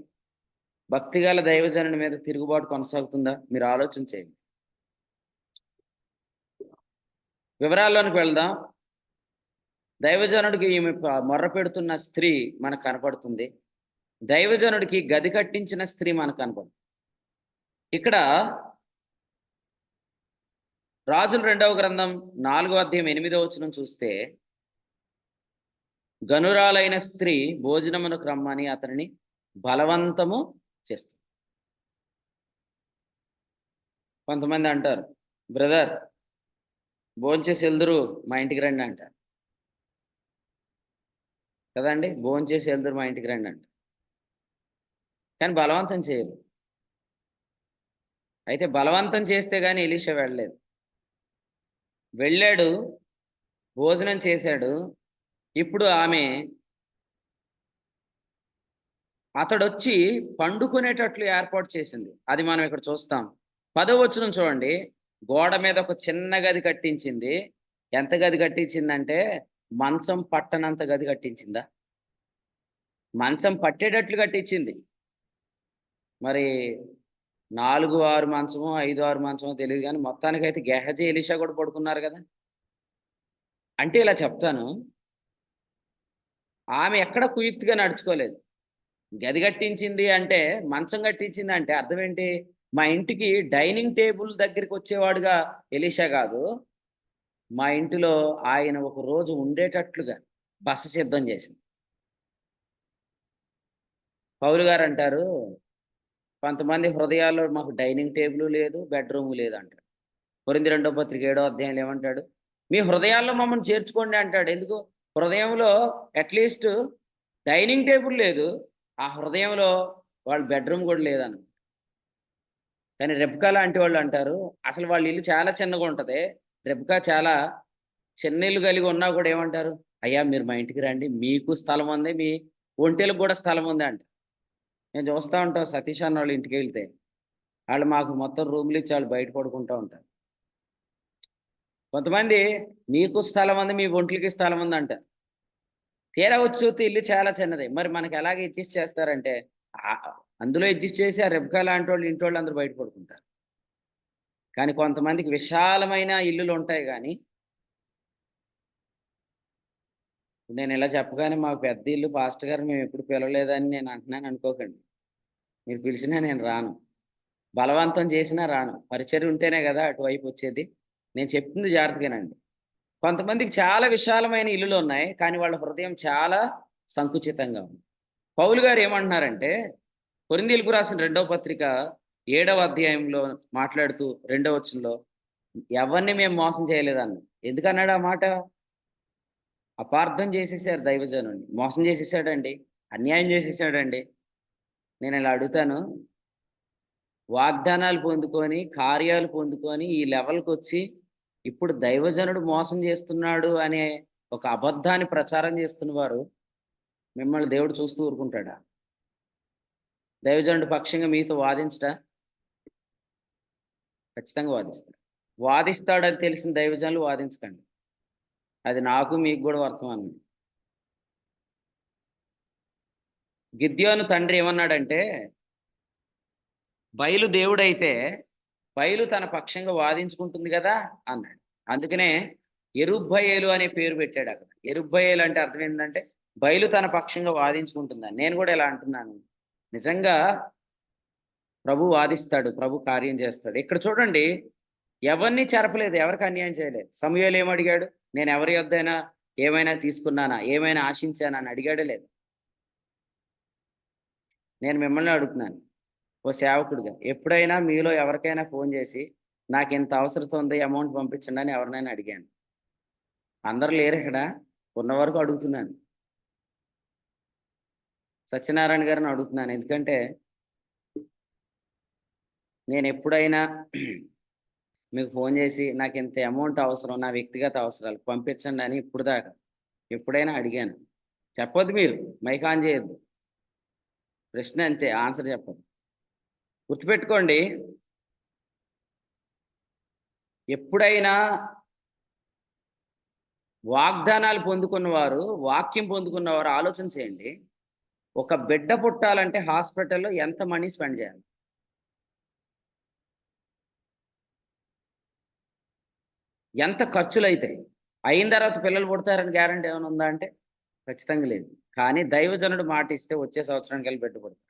భక్తిగల దైవజనుడి మీద తిరుగుబాటు కొనసాగుతుందా? మీరు ఆలోచన చేయండి. వివరాల్లోనికి వెళ్దాం. దైవజనుడికి ఈమె మొర్ర పెడుతున్న స్త్రీ మనకు కనపడుతుంది. దైవజనుడికి గది కట్టించిన స్త్రీ మనకు కనపడుతుంది. ఇక్కడ రాజుల 2వ గ్రంథం 4వ అధ్యాయం 8వ వచనం చూస్తే, గనురాలైన స్త్రీ భోజనమునకు రమ్మని అతనిని బలవంతము చేస్తుంది. కొంతమంది అంటారు, బ్రదర్ భోంచేసి వెళ్దురు మా ఇంటికి రండి అంటారు కదండి. భోంచేసి వెళ్దురు మా ఇంటికి రండి అంటారు, కానీ బలవంతం చేయరు. అయితే బలవంతం చేస్తే కానీ ఎలీషా వెళ్ళలేదు. వెళ్ళాడు, భోజనం చేశాడు. ఇప్పుడు ఆమె అతడొచ్చి పండుకునేటట్లు ఏర్పాటు చేసింది. అది మనం ఇక్కడ చూస్తాం. 10వ వచనం చూడండి. గోడ మీద ఒక చిన్న గది కట్టించింది. ఎంత గది కట్టించిందంటే మంచం పట్టనంత గది కట్టించిందా? మంచం పట్టేటట్లు కట్టించింది. మరి 4-6 మంచమో 5-6 మంచమో తెలియదు, కానీ మొత్తానికైతే గెహజీ ఎలీషా కూడా పడుకున్నారు కదా. అంటే ఇలా చెప్తాను, ఆమె ఎక్కడ కుయుక్తిగా నడుచుకోలేదు. గది కట్టించింది అంటే, మంచం కట్టించింది అంటే అర్థం ఏంటి? మా ఇంటికి డైనింగ్ టేబుల్ దగ్గరికి వచ్చేవాడుగా ఎలీషా కాదు, మా ఇంటిలో ఆయన ఒక రోజు ఉండేటట్లుగా బస సిద్ధం చేసింది. పౌలు గారు అంటారు, కొంతమంది హృదయాల్లో మాకు డైనింగ్ టేబుల్ లేదు, బెడ్రూమ్ లేదు అంటారు. కొరింథీ 2వ పత్రిక 7వ అధ్యాయంలో ఏమంటాడు? మీ హృదయాల్లో మమ్మల్ని చేర్చుకోండి అంటాడు. ఎందుకు? హృదయంలో అట్లీస్ట్ డైనింగ్ టేబుల్ లేదు, ఆ హృదయంలో వాళ్ళ బెడ్రూమ్ కూడా లేదన్న. కానీ రెబ్కా లాంటి వాళ్ళు అంటారు, అసలు వాళ్ళ ఇల్లు చాలా చిన్నగా ఉంటది. రెబ్కా చాలా చిన్న ఇల్లు కలిగి ఉన్నా కూడా ఏమంటారు? అయ్యా మీరు మా ఇంటికి రండి, మీకు స్థలం ఉంది, మీ ఒంటెలకు కూడా స్థలం ఉంది అంట. నేను చూస్తా ఉంటాను సతీష్ అన్న వాళ్ళ ఇంటికి వెళ్తే, వాళ్ళు మాకు మొత్తం రూమ్లు ఇచ్చి వాళ్ళు బయట పడుకుంటూ ఉంటారు. కొంతమంది మీకు స్థలం ఉంది, మీ ఒంట్లకి స్థలం ఉంది అంట. తీరా వచ్చి చూస్తే ఇల్లు చాలా చిన్నది. మరి మనకి ఎలాగ అడ్జస్ట్ చేస్తారంటే, అందులో అడ్జస్ట్ చేసి ఆ రెబ్కా లాంటి వాళ్ళు ఇంటోళ్ళు అందరూ బయట పడుకుంటారు. కానీ కొంతమందికి విశాలమైన ఇల్లులు ఉంటాయి కానీ, నేను ఇలా చెప్పగానే మాకు పెద్ద ఇల్లు పాస్టర్ గారు మేము ఎప్పుడు పిలవలేదని నేను అంటున్నాను అనుకోకండి. మీరు పిలిచినా నేను రాను, బలవంతం చేసినా రాను. పరిచర్య ఉంటేనే కదా అటువైపు వచ్చేది. నేను చెప్తుంది జాగ్రత్తగానండి. కొంతమందికి చాలా విశాలమైన ఇల్లులు ఉన్నాయి, కానీ వాళ్ళ హృదయం చాలా సంకుచితంగా ఉంది. పౌలు గారు ఏమంటున్నారంటే, కొరింథీయులకు రాసిన 2వ పత్రిక 7వ అధ్యాయంలో మాట్లాడుతూ 2వ వచనంలో, ఎవరిని మేము మోసం చేయలేదన్న. ఎందుకన్నాడు ఆ మాట? అపార్థం చేసేసారు దైవజనుడిని. మోసం చేసేసాడండి, అన్యాయం చేసేసాడండి. నేను ఇలా అడుగుతాను, వాగ్దానాలు పొందుకొని, కార్యాలు పొందుకొని ఈ లెవెల్కి వచ్చి ఇప్పుడు దైవజనుడు మోసం చేస్తున్నాడు అనే ఒక అబద్ధాన్ని ప్రచారం చేస్తున్న వారు మిమ్మల్ని దేవుడు చూస్తూ ఊరుకుంటాడా? దైవజనుడి పక్షంగా మీతో వాదించడా? ఖచ్చితంగా వాదిస్తాడు. వాదిస్తాడని తెలిసిన దైవజనులు వాదించకండి. అది నాకు మీకు కూడా వర్తమానం. గిద్యోను తండ్రి ఏమన్నాడంటే, బయలు దేవుడైతే బయలు తన పక్షంగా వాదించుకుంటుంది కదా అన్నాడు. అందుకనే యెరుబ్బయలు అనే పేరు పెట్టాడు అక్కడ. యెరుబ్బయలు అంటే అర్థం ఏంటంటే బయలు తన పక్షంగా వాదించుకుంటుందని. నేను కూడా ఇలా అంటున్నాను, నిజంగా ప్రభు వాదిస్తాడు, ప్రభు కార్యం చేస్తాడు. ఇక్కడ చూడండి, ఎవరిని చెరపలేదు, ఎవరికి అన్యాయం చేయలేదు. సమూయేలు ఏమడిగాడు? నేను ఎవరి యొద్దైనా ఏమైనా తీసుకున్నానా, ఏమైనా ఆశించానా అని అడిగాడే లేదు. నేను మిమ్మల్ని అడుగుతున్నాను ఓ సేవకుడిగా, ఎప్పుడైనా మీలో ఎవరికైనా ఫోన్ చేసి నాకు ఇంత అవసరం ఉంది, అమౌంట్ పంపించండి అని ఎవరినైనా అడిగాను? అందరు లేరు ఇక్కడ, ఉన్న వరకు అడుగుతున్నాను. సత్యనారాయణ గారిని అడుగుతున్నాను, ఎందుకంటే నేను ఎప్పుడైనా మీకు ఫోన్ చేసి నాకు ఇంత అమౌంట్ అవసరం, నా వ్యక్తిగత అవసరాలు పంపించండి అని ఇప్పుడు దాకా ఎప్పుడైనా అడిగాను? చెప్పొద్దు, మీరు మైక్ ఆన్ చేయొద్దు, ప్రశ్న అంతే, ఆన్సర్ చెప్పదు. గుర్తుపెట్టుకోండి, ఎప్పుడైనా వాగ్దానాలు పొందుకున్నవారు, వాక్యం పొందుకున్నవారు ఆలోచన చేయండి. ఒక బిడ్డ పుట్టాలంటే హాస్పిటల్లో ఎంత మనీ స్పెండ్ చేయాలి? ఎంత ఖర్చులు అవుతాయి? అయిన తర్వాత పిల్లలు పుడతారని గ్యారంటీ ఏమైనా ఉందా అంటే ఖచ్చితంగా లేదు. కానీ దైవజనుడు మాట ఇస్తే వచ్చే సంవత్సరానికి వెళ్ళి బిడ్డ పుడతారు.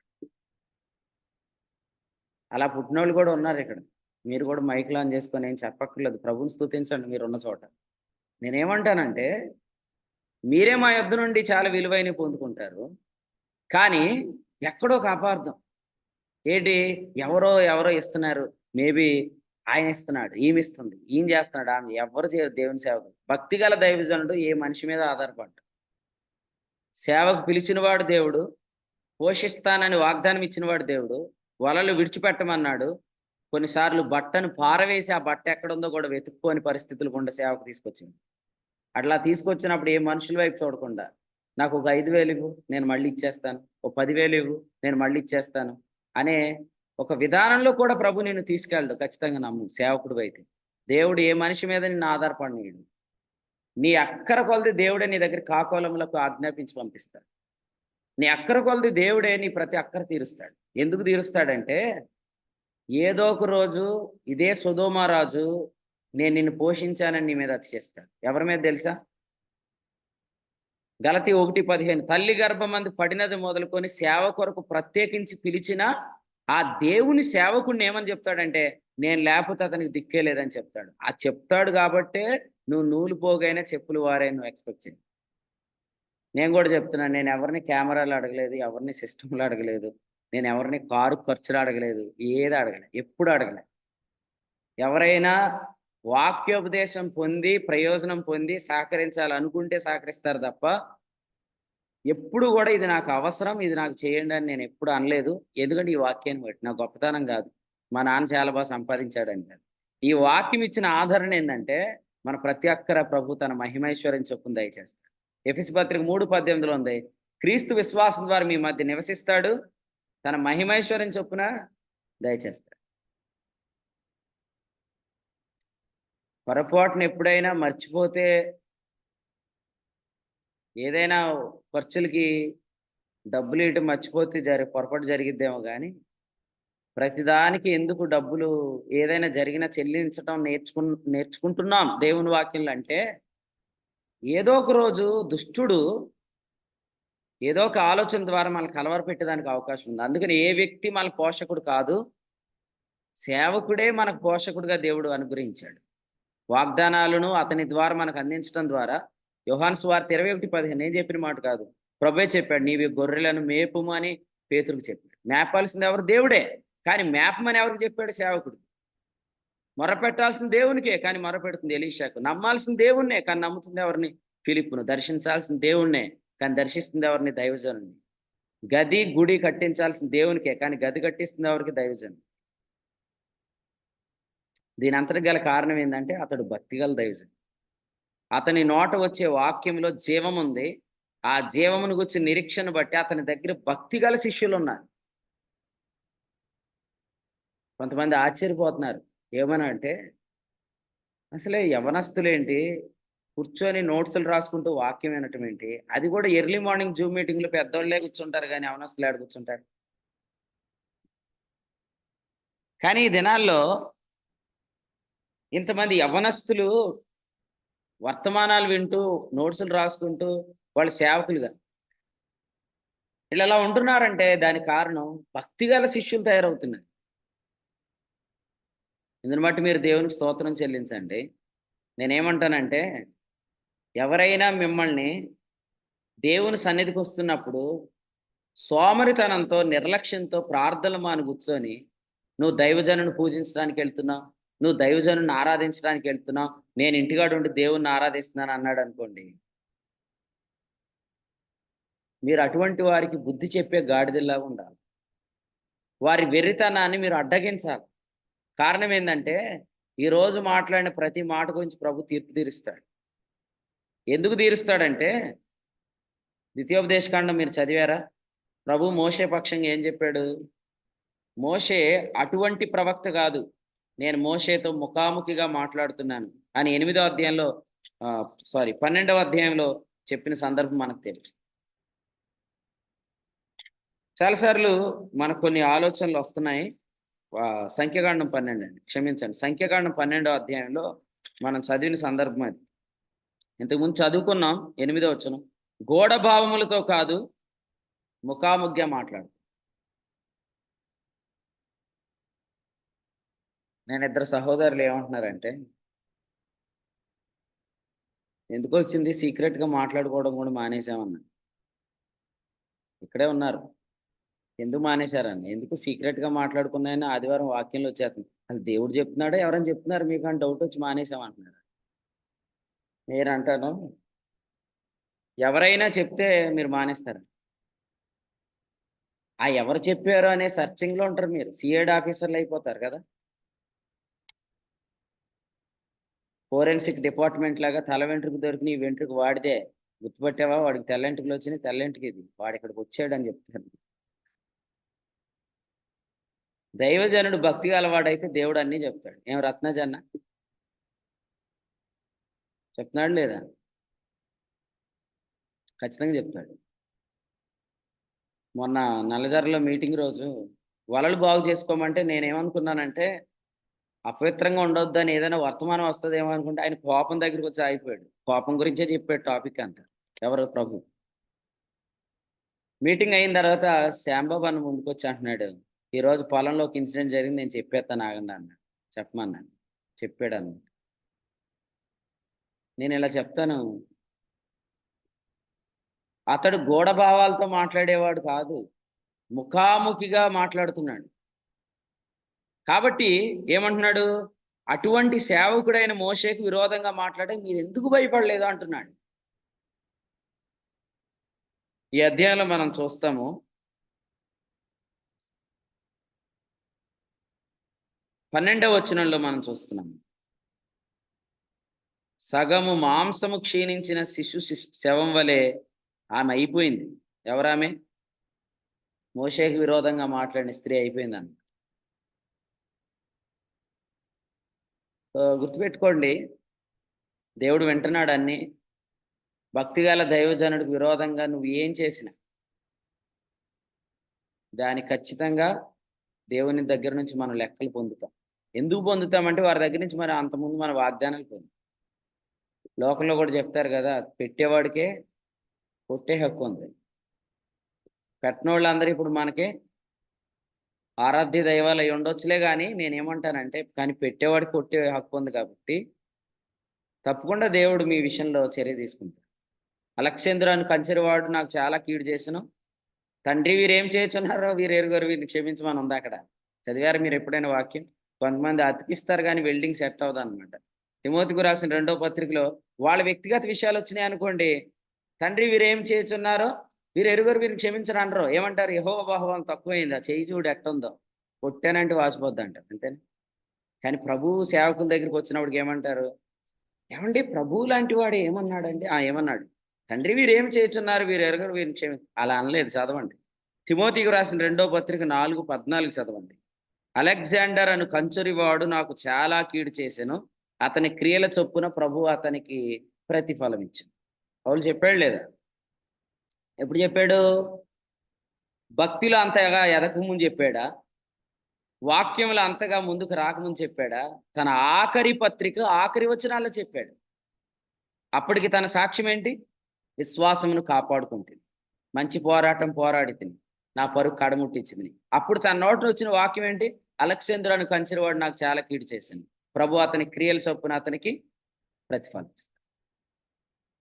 అలా పుట్టినోళ్ళు కూడా ఉన్నారు ఇక్కడ. మీరు కూడా మైక్లు ఆన్ చేసుకొని ఏం చెప్పక్కర్లేదు, ప్రభుని స్తుతించండి మీరున్న చోట. నేనేమంటానంటే, మీరే మా యొద్ద నుండి చాలా విలువైనవి పొందుకుంటారు, కానీ ఎక్కడో ఒక అపార్థం. ఏంటి? ఎవరో ఇస్తున్నారు, మేబీ ఆయన ఇస్తున్నాడు, ఈమె ఇస్తుంది, ఈయన చేస్తున్నాడు, ఆమె. ఎవరు చేయరు దేవుని సేవకు. భక్తిగల దైవజనుడు ఏ మనిషి మీద ఆధారపడ్డాడు. సేవకు పిలిచినవాడు దేవుడు, పోషిస్తానని వాగ్దానం ఇచ్చినవాడు దేవుడు, వలలు విడిచిపెట్టమన్నాడు. కొన్నిసార్లు బట్టను పారవేసి ఆ బట్ట ఎక్కడుందో కూడా వెతుక్కోని పరిస్థితులు గుండా సేవకు తీసుకొచ్చింది. అట్లా తీసుకొచ్చినప్పుడు ఏ మనుషుల వైపు చూడకుండా, నాకు ఒక 5,000 ఇవ్వు నేను మళ్ళీ ఇచ్చేస్తాను, ఓ 10,000 ఇవ్వు నేను మళ్ళీ ఇచ్చేస్తాను అనే ఒక విధానంలో కూడా ప్రభు నిన్ను తీసుకెళ్ళడు. ఖచ్చితంగా నమ్ము, సేవకుడు అయితే. దేవుడు ఏ మనిషి మీద నిన్ను ఆధారపడనీయడు. నీ అక్కర కొలది దేవుడే నీ దగ్గర కాకోలములకు ఆజ్ఞాపించి పంపిస్తాడు. నీ అక్కర కొలది దేవుడే నీ ప్రతి అక్కర తీరుస్తాడు. ఎందుకు తీరుస్తాడంటే, ఏదో ఒక రోజు ఇదే సొదొమ రాజు నేను నిన్ను పోషించానని నీ మీద అతి చేస్తాడు. ఎవరి మీద తెలుసా? గలతీ 1:15 తల్లి గర్భమందు పడినది మొదలుకొని సేవ కొరకు ప్రత్యేకించి పిలిచిన ఆ దేవుని సేవకుడిని ఏమని చెప్తాడంటే, నేను లేకపోతే అతనికి దిక్కే లేదని చెప్తాడు. ఆ చెప్తాడు కాబట్టే నువ్వు నూలు పోగైనా చెప్పులు వారే నువ్వు ఎక్స్పెక్ట్ చేయి. నేను కూడా చెప్తున్నాను, నేను ఎవరిని కెమెరాలు అడగలేదు, ఎవరిని సిస్టంలు అడగలేదు, నేను ఎవరిని కారు ఖర్చులు అడగలేదు, ఏది అడగలేదు, ఎప్పుడు అడగలేదు. ఎవరైనా వాక్యోపదేశం పొంది ప్రయోజనం పొంది సహకరించాలనుకుంటే సహకరిస్తారు తప్ప ఎప్పుడు కూడా ఇది నాకు అవసరం, ఇది నాకు చేయండి అని నేను ఎప్పుడు అనలేదు. ఎందుకంటే ఈ వాక్యాన్ని బట్టి నా గొప్పతనం కాదు, మా నాన్న చాలా బాగా సంపాదించాడని కాదు. ఈ వాక్యం ఇచ్చిన ఆదరణ ఏంటంటే మన ప్రతి ఒక్కర ప్రభు తన మహిమైశ్వర్యం చొప్పున దయచేస్తాడు. ఎఫెసీ పత్రిక 3:18 ఉంది, క్రీస్తు విశ్వాసం ద్వారా మీ మధ్య నివసిస్తాడు, తన మహిమైశ్వర్యం చొప్పున దయచేస్తాడు. పొరపాటున ఎప్పుడైనా మర్చిపోతే ఏదైనా ఖర్చులకి డబ్బులు ఇవ్వటం మర్చిపోతే పొరపాటు జరిగిద్దేమో కానీ ప్రతిదానికి ఎందుకు డబ్బులు ఏదైనా జరిగినా చెల్లించడం నేర్చుకుంటున్నాం దేవుని వాక్యంలో. అంటే ఏదో ఒక రోజు దుష్టుడు ఏదో ఒక ఆలోచన ద్వారా మనల్ని కలవరపెట్టేదానికి అవకాశం ఉంది. అందుకని ఏ వ్యక్తి మన పోషకుడు కాదు, సేవకుడే మనకు పోషకుడుగా దేవుడు అనుగ్రహించాడు. వాగ్దానాలను అతని ద్వారా మనకు అందించడం ద్వారా యోహాను సువార్త 21:15 నేను చెప్పిన మాట కాదు, ప్రభువే చెప్పాడు, నీవి గొర్రెలను మేపుము అని పేతురుకు చెప్పాడు. మేపాల్సింది ఎవరు? దేవుడే. కానీ మేపమని ఎవరికి చెప్పాడు? సేవకుడు. మొరపెట్టాల్సిన దేవునికే కానీ మొరపెడుతుంది ఎలీషాకు. నమ్మాల్సిన దేవుణ్ణే కానీ నమ్ముతుంది ఎవరిని? ఫిలిప్పును. దర్శించాల్సిన దేవుణ్ణే కానీ దర్శిస్తుంది ఎవరిని? దైవజనుని. గది గుడి కట్టించాల్సిన దేవునికే కానీ గది కట్టిస్తుంది ఎవరికి? దైవజను. దీని అంతటి గల కారణం ఏంటంటే అతడు భక్తిగల దైవజను. అతని నోట వచ్చే వాక్యంలో జీవం ఉంది. ఆ జీవమును గురించి నిరీక్షణ బట్టి అతని దగ్గర భక్తిగల శిష్యులు ఉన్నారు. కొంతమంది ఆశ్చర్యపోతున్నారు, ఏమని అంటే అసలే యవనస్తులేంటి కూర్చొని నోట్సులు రాసుకుంటూ వాక్యం వినటం ఏంటి? అది కూడా ఎర్లీ మార్నింగ్ జూమ్ మీటింగ్లో పెద్దోళ్ళే కూర్చుంటారు కానీ యవనస్తులు ఆడ కూర్చుంటారు. కానీ ఈ దినాల్లో ఇంతమంది యవనస్తులు వర్తమానాలు వింటూ నోట్సులు రాసుకుంటూ వాళ్ళు సేవకులుగా వీళ్ళు ఎలా ఉంటున్నారంటే దానికి కారణం భక్తిగల శిష్యులు తయారవుతున్నారు. ఇందుని బట్టి మీరు దేవునికి స్తోత్రం చెల్లించండి. నేనేమంటానంటే ఎవరైనా మిమ్మల్ని దేవుని సన్నిధికి వస్తున్నప్పుడు సోమరితనంతో నిర్లక్ష్యంతో ప్రార్థనలు మాని కూర్చొని నువ్వు దైవజనుని పూజించడానికి వెళ్తున్నావు, నువ్వు దైవజనుని ఆరాధించడానికి వెళ్తున్నావు, నేను ఇంటికాడ ఉండి దేవుణ్ణి ఆరాధిస్తున్నాను అన్నాడు అనుకోండి, మీరు అటువంటి వారికి బుద్ధి చెప్పే గాడిదల్లాగా ఉండాలి. వారి వెర్రితనాన్ని మీరు అడ్డగించాలి. కారణం ఏంటంటే ఈరోజు మాట్లాడిన ప్రతి మాట గురించి ప్రభు తీర్పు తీరుస్తాడు. ఎందుకు తీరుస్తాడంటే ద్వితీయోపదేశకాండం మీరు చదివారా? ప్రభు మోషే పక్షంగా ఏం చెప్పాడు? మోషే అటువంటి ప్రవక్త కాదు, నేను మోషేతో ముఖాముఖిగా మాట్లాడుతున్నాను అని 8వ అధ్యాయంలో 12వ అధ్యాయంలో చెప్పిన సందర్భం మనకు తెలుసు. చాలాసార్లు మనకు కొన్ని ఆలోచనలు వస్తున్నాయి. సంఖ్యాకాండం 12 అండి, క్షమించండి, సంఖ్యాకాండం 12వ అధ్యాయంలో మనం చదివిన సందర్భం అది. ఇంతకుముందు చదువుకున్నాం 8వ వచనం, గోడ భావములతో కాదు ముఖాముఖిగా మాట్లాడు. నేను ఇద్దరు సహోదరులు ఏమంటున్నారంటే ఎందుకు వచ్చింది సీక్రెట్గా మాట్లాడుకోవడం కూడా మానేసామన్నా. ఇక్కడే ఉన్నారు. ఎందుకు మానేశారని, ఎందుకు సీక్రెట్గా మాట్లాడుకున్నాయని ఆదివారం వాక్యంలో వచ్చేస్తుంది. అది దేవుడు చెప్తున్నాడో ఎవరైనా చెప్తున్నారు మీకు అని డౌట్ వచ్చి మానేసామంటున్నారు. నేను అంటాను ఎవరైనా చెప్తే మీరు మానేస్తారు. ఆ ఎవరు చెప్పారు అనే సర్చింగ్లో ఉంటారు. మీరు సిఐడి ఆఫీసర్లు అయిపోతారు కదా. ఫోరెన్సిక్ డిపార్ట్మెంట్ లాగా తల వెంట్రుకు దొరికి ఈ వెంట్రుకు వాడితే గుర్తుపట్టావా, వాడికి తెల్లంటికలు వచ్చినాయి, తెల్లంటికి ఇది వాడు ఇక్కడికి వచ్చాడు అని చెప్తారు. దైవజనుడు భక్తి గలవాడైతే దేవుడు అన్నీ చెప్తాడు. ఏం రత్నజన్న చెప్తున్నాడు లేదా? ఖచ్చితంగా చెప్తాడు. మొన్న నల్లజర్రలో మీటింగ్ రోజు వలలు బాగు చేసుకోమంటే నేనేమనుకున్నానంటే అపవిత్రంగా ఉండొద్దని ఏదైనా వర్తమానం వస్తుందేమో అనుకుంటే ఆయన కోపం దగ్గరికి వచ్చి ఆగిపోయాడు. కోపం గురించే చెప్పాడు టాపిక్ అంతా. ఎవరు? ప్రభు. మీటింగ్ అయిన తర్వాత శ్యాంబాబు అన్న ముందుకు వచ్చి అంటున్నాడు, ఈరోజు పొలంలో ఒక ఇన్సిడెంట్ జరిగింది, నేను చెప్పేస్తాను ఆగండి అన్నాడు. చెప్పమన్నాను, చెప్పాడు అన్న. నేను ఇలా చెప్తాను, అతడు గూఢభావాలతో మాట్లాడేవాడు కాదు, ముఖాముఖిగా మాట్లాడుతున్నాడు. కాబట్టి ఏమంటున్నాడు? అటువంటి సేవకుడైన మోషేకు విరోధంగా మాట్లాడే మీరు ఎందుకు భయపడలేదు అంటున్నాడు. ఈ అధ్యాయంలో మనం చూస్తాము, 12వ వచనంలో మనం చూస్తున్నాము, సగము మాంసము క్షీణించిన శవం వలె ఆమె అయిపోయింది. ఎవరామె? మోషేకు విరోధంగా మాట్లాడిన స్త్రీ అయిపోయిందన్న. గుర్తుపెట్టుకోండి, దేవుడు వింటున్నాడు అన్ని. భక్తిగల దైవజనుడికి విరోధంగా నువ్వు ఏం చేసినా దాని ఖచ్చితంగా దేవుని దగ్గర నుంచి మనం లెక్కలు పొందుతాం. ఎందుకు పొందుతామంటే వారి దగ్గర నుంచి మరి అంతకుముందు మన వాగ్దానాలు పొందుతాం. లోకంలో కూడా చెప్తారు కదా, పెట్టేవాడికే కొట్టే హక్కు ఉంది. పెట్టినోళ్ళందరూ ఇప్పుడు మనకి ఆరాధ్య దైవాలు అయి ఉండొచ్చులే, కానీ నేనేమంటానంటే కానీ పెట్టేవాడికి కొట్టే హక్కు ఉంది. కాబట్టి తప్పకుండా దేవుడు మీ విషయంలో చర్య తీసుకుంటాడు. అలెగ్జాంద్రుని కంచెరవాడు నాకు చాలా కీడు చేసాను, తండ్రి వీరేం చేస్తున్నారో వీరు ఎరుగరు, వీరిని క్షమించమని ఉంది అక్కడ. చదివారు మీరు ఎప్పుడైనా వాక్యం? కొంతమంది అతికిస్తారు కానీ వెల్డింగ్ సెట్ అవ్వదు అనమాట. తిమోతికి రాసిన 2వ పత్రికలో వాళ్ళ వ్యక్తిగత విషయాలు వచ్చినాయి అనుకోండి, తండ్రి వీరేం చేస్తున్నారో వీరు ఎరుగరు, వీరిని క్షమించరు అంటారు. ఏమంటారు? యెహోవా బాహువం తక్కువైంది, ఆ చెయ్యి చూడు ఎట్టుందో, కొట్టానంటే వాసిపోద్ది అంటారు, అంతేనే. కానీ ప్రభువు సేవకుల దగ్గరికి వచ్చినప్పటికి ఏమంటారు? ఏమండి ప్రభువు లాంటి వాడు ఏమన్నాడండి? ఏమన్నాడు? తండ్రి వీరేం చేస్తున్నారు, వీరు ఎరగరు, వీరిని అలా అనలేదు. చదవండి, తిమోతికి రాసిన 2వ పత్రిక 4:14 చదవండి. అలెగ్జాండర్ అను కంచురివాడు నాకు చాలా కీడు చేశాను, అతని క్రియల చొప్పున ప్రభువు అతనికి ప్రతిఫలం ఇచ్చాను. పౌలు చెప్పాడు లేదా? ఎప్పుడు చెప్పాడు? భక్తిలో అంతగా ఎదకముందు చెప్పాడా? వాక్యంలో అంతగా ముందుకు రాకముందు చెప్పాడా? తన ఆఖరి పత్రిక ఆఖరి వచనాల్లో చెప్పాడు. అప్పటికి తన సాక్ష్యం ఏంటి? విశ్వాసమును కాపాడుకుంటుంది, మంచి పోరాటం పోరాడి తిని నా పరుగు కడముట్టించింది. అప్పుడు తన నోట వచ్చిన వాక్యం ఏంటి? అలెగ్జాంద్రుని కంచెరవాడు నాకు చాలా కీడు చేశాను, ప్రభు అతని క్రియల చొప్పున అతనికి ప్రతిఫలం ఇస్తాడు.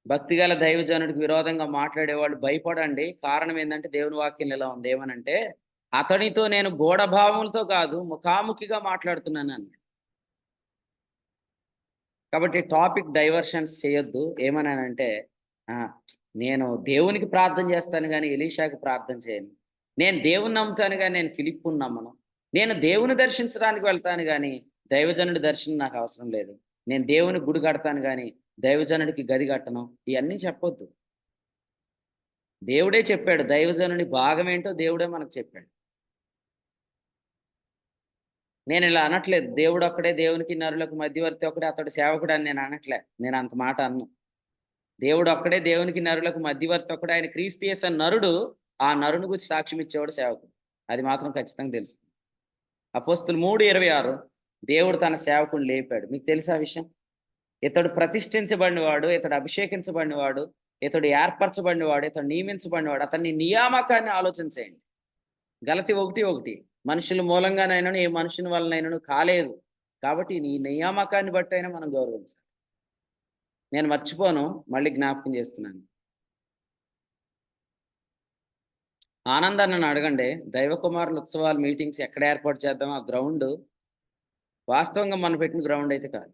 భక్తిగల దైవజనుడికి విరోధంగా మాట్లాడేవాళ్ళు భయపడండి. కారణం ఏంటంటే దేవుని వాక్యం ఇలా ఉంది. ఏమనంటే, అతనితో నేను గూఢభావములతో కాదు ముఖాముఖిగా మాట్లాడుతున్నాను అన్నాడు. కాబట్టి టాపిక్ డైవర్షన్స్ చేయొద్దు. ఏమన్నానంటే, నేను దేవునికి ప్రార్థన చేస్తాను కానీ ఎలీషాకి ప్రార్థన చేయను. నేను దేవుని నమ్ముతాను కానీ నేను ఫిలిప్పుని నమ్మను. నేను దేవుని దర్శించడానికి వెళ్తాను కానీ దైవజనుడి దర్శనం నాకు అవసరం లేదు. నేను దేవుని గుడి కడతాను కానీ దైవజనుడికి గది కట్టను. ఇవన్నీ చెప్పొద్దు. దేవుడే చెప్పాడు, దైవజనుడి భాగం ఏంటో దేవుడే మనకు చెప్పాడు. నేను ఇలా అనట్లేదు, దేవుడు ఒక్కడే దేవునికి నరులకు మధ్యవర్తి ఒకడే అతడు సేవకుడు అని నేను అనట్లే. నేను అంత మాట అన్ను. దేవుడు ఒక్కడే దేవునికి నరులకు మధ్యవర్తి ఒకడే, ఆయన క్రీస్తు యేసు నరుడు, ఆ నరుని గురించి సాక్ష్యం ఇచ్చేవాడు సేవకుడు. అది మాత్రం ఖచ్చితంగా తెలుసు. అపోస్తులు 3:26 దేవుడు తన సేవకుని లేపాడు. మీకు తెలుసా విషయం? ఇతడు ప్రతిష్ఠించబడినవాడు, ఇతడు అభిషేకించబడినవాడు, ఇతడు ఏర్పరచబడినవాడు, ఇతడు నియమించబడినవాడు. అతన్ని నియామకాన్ని ఆలోచించేయండి. గలతి 1:1 మనుషుల మూలంగానైనా ఏ మనుషుని వలనైనా కాలేదు. కాబట్టి నీ నియామకాన్ని బట్టి అయినా మనం గౌరవించాలి. నేను మర్చిపోను, మళ్ళీ జ్ఞాపకం చేస్తున్నాను. ఆనందాన్ని అడగండి, దైవ కుమారుల ఉత్సవాలు మీటింగ్స్ ఎక్కడ ఏర్పాటు చేద్దాం? ఆ గ్రౌండ్ వాస్తవంగా మనం పెట్టిన గ్రౌండ్ అయితే కాదు.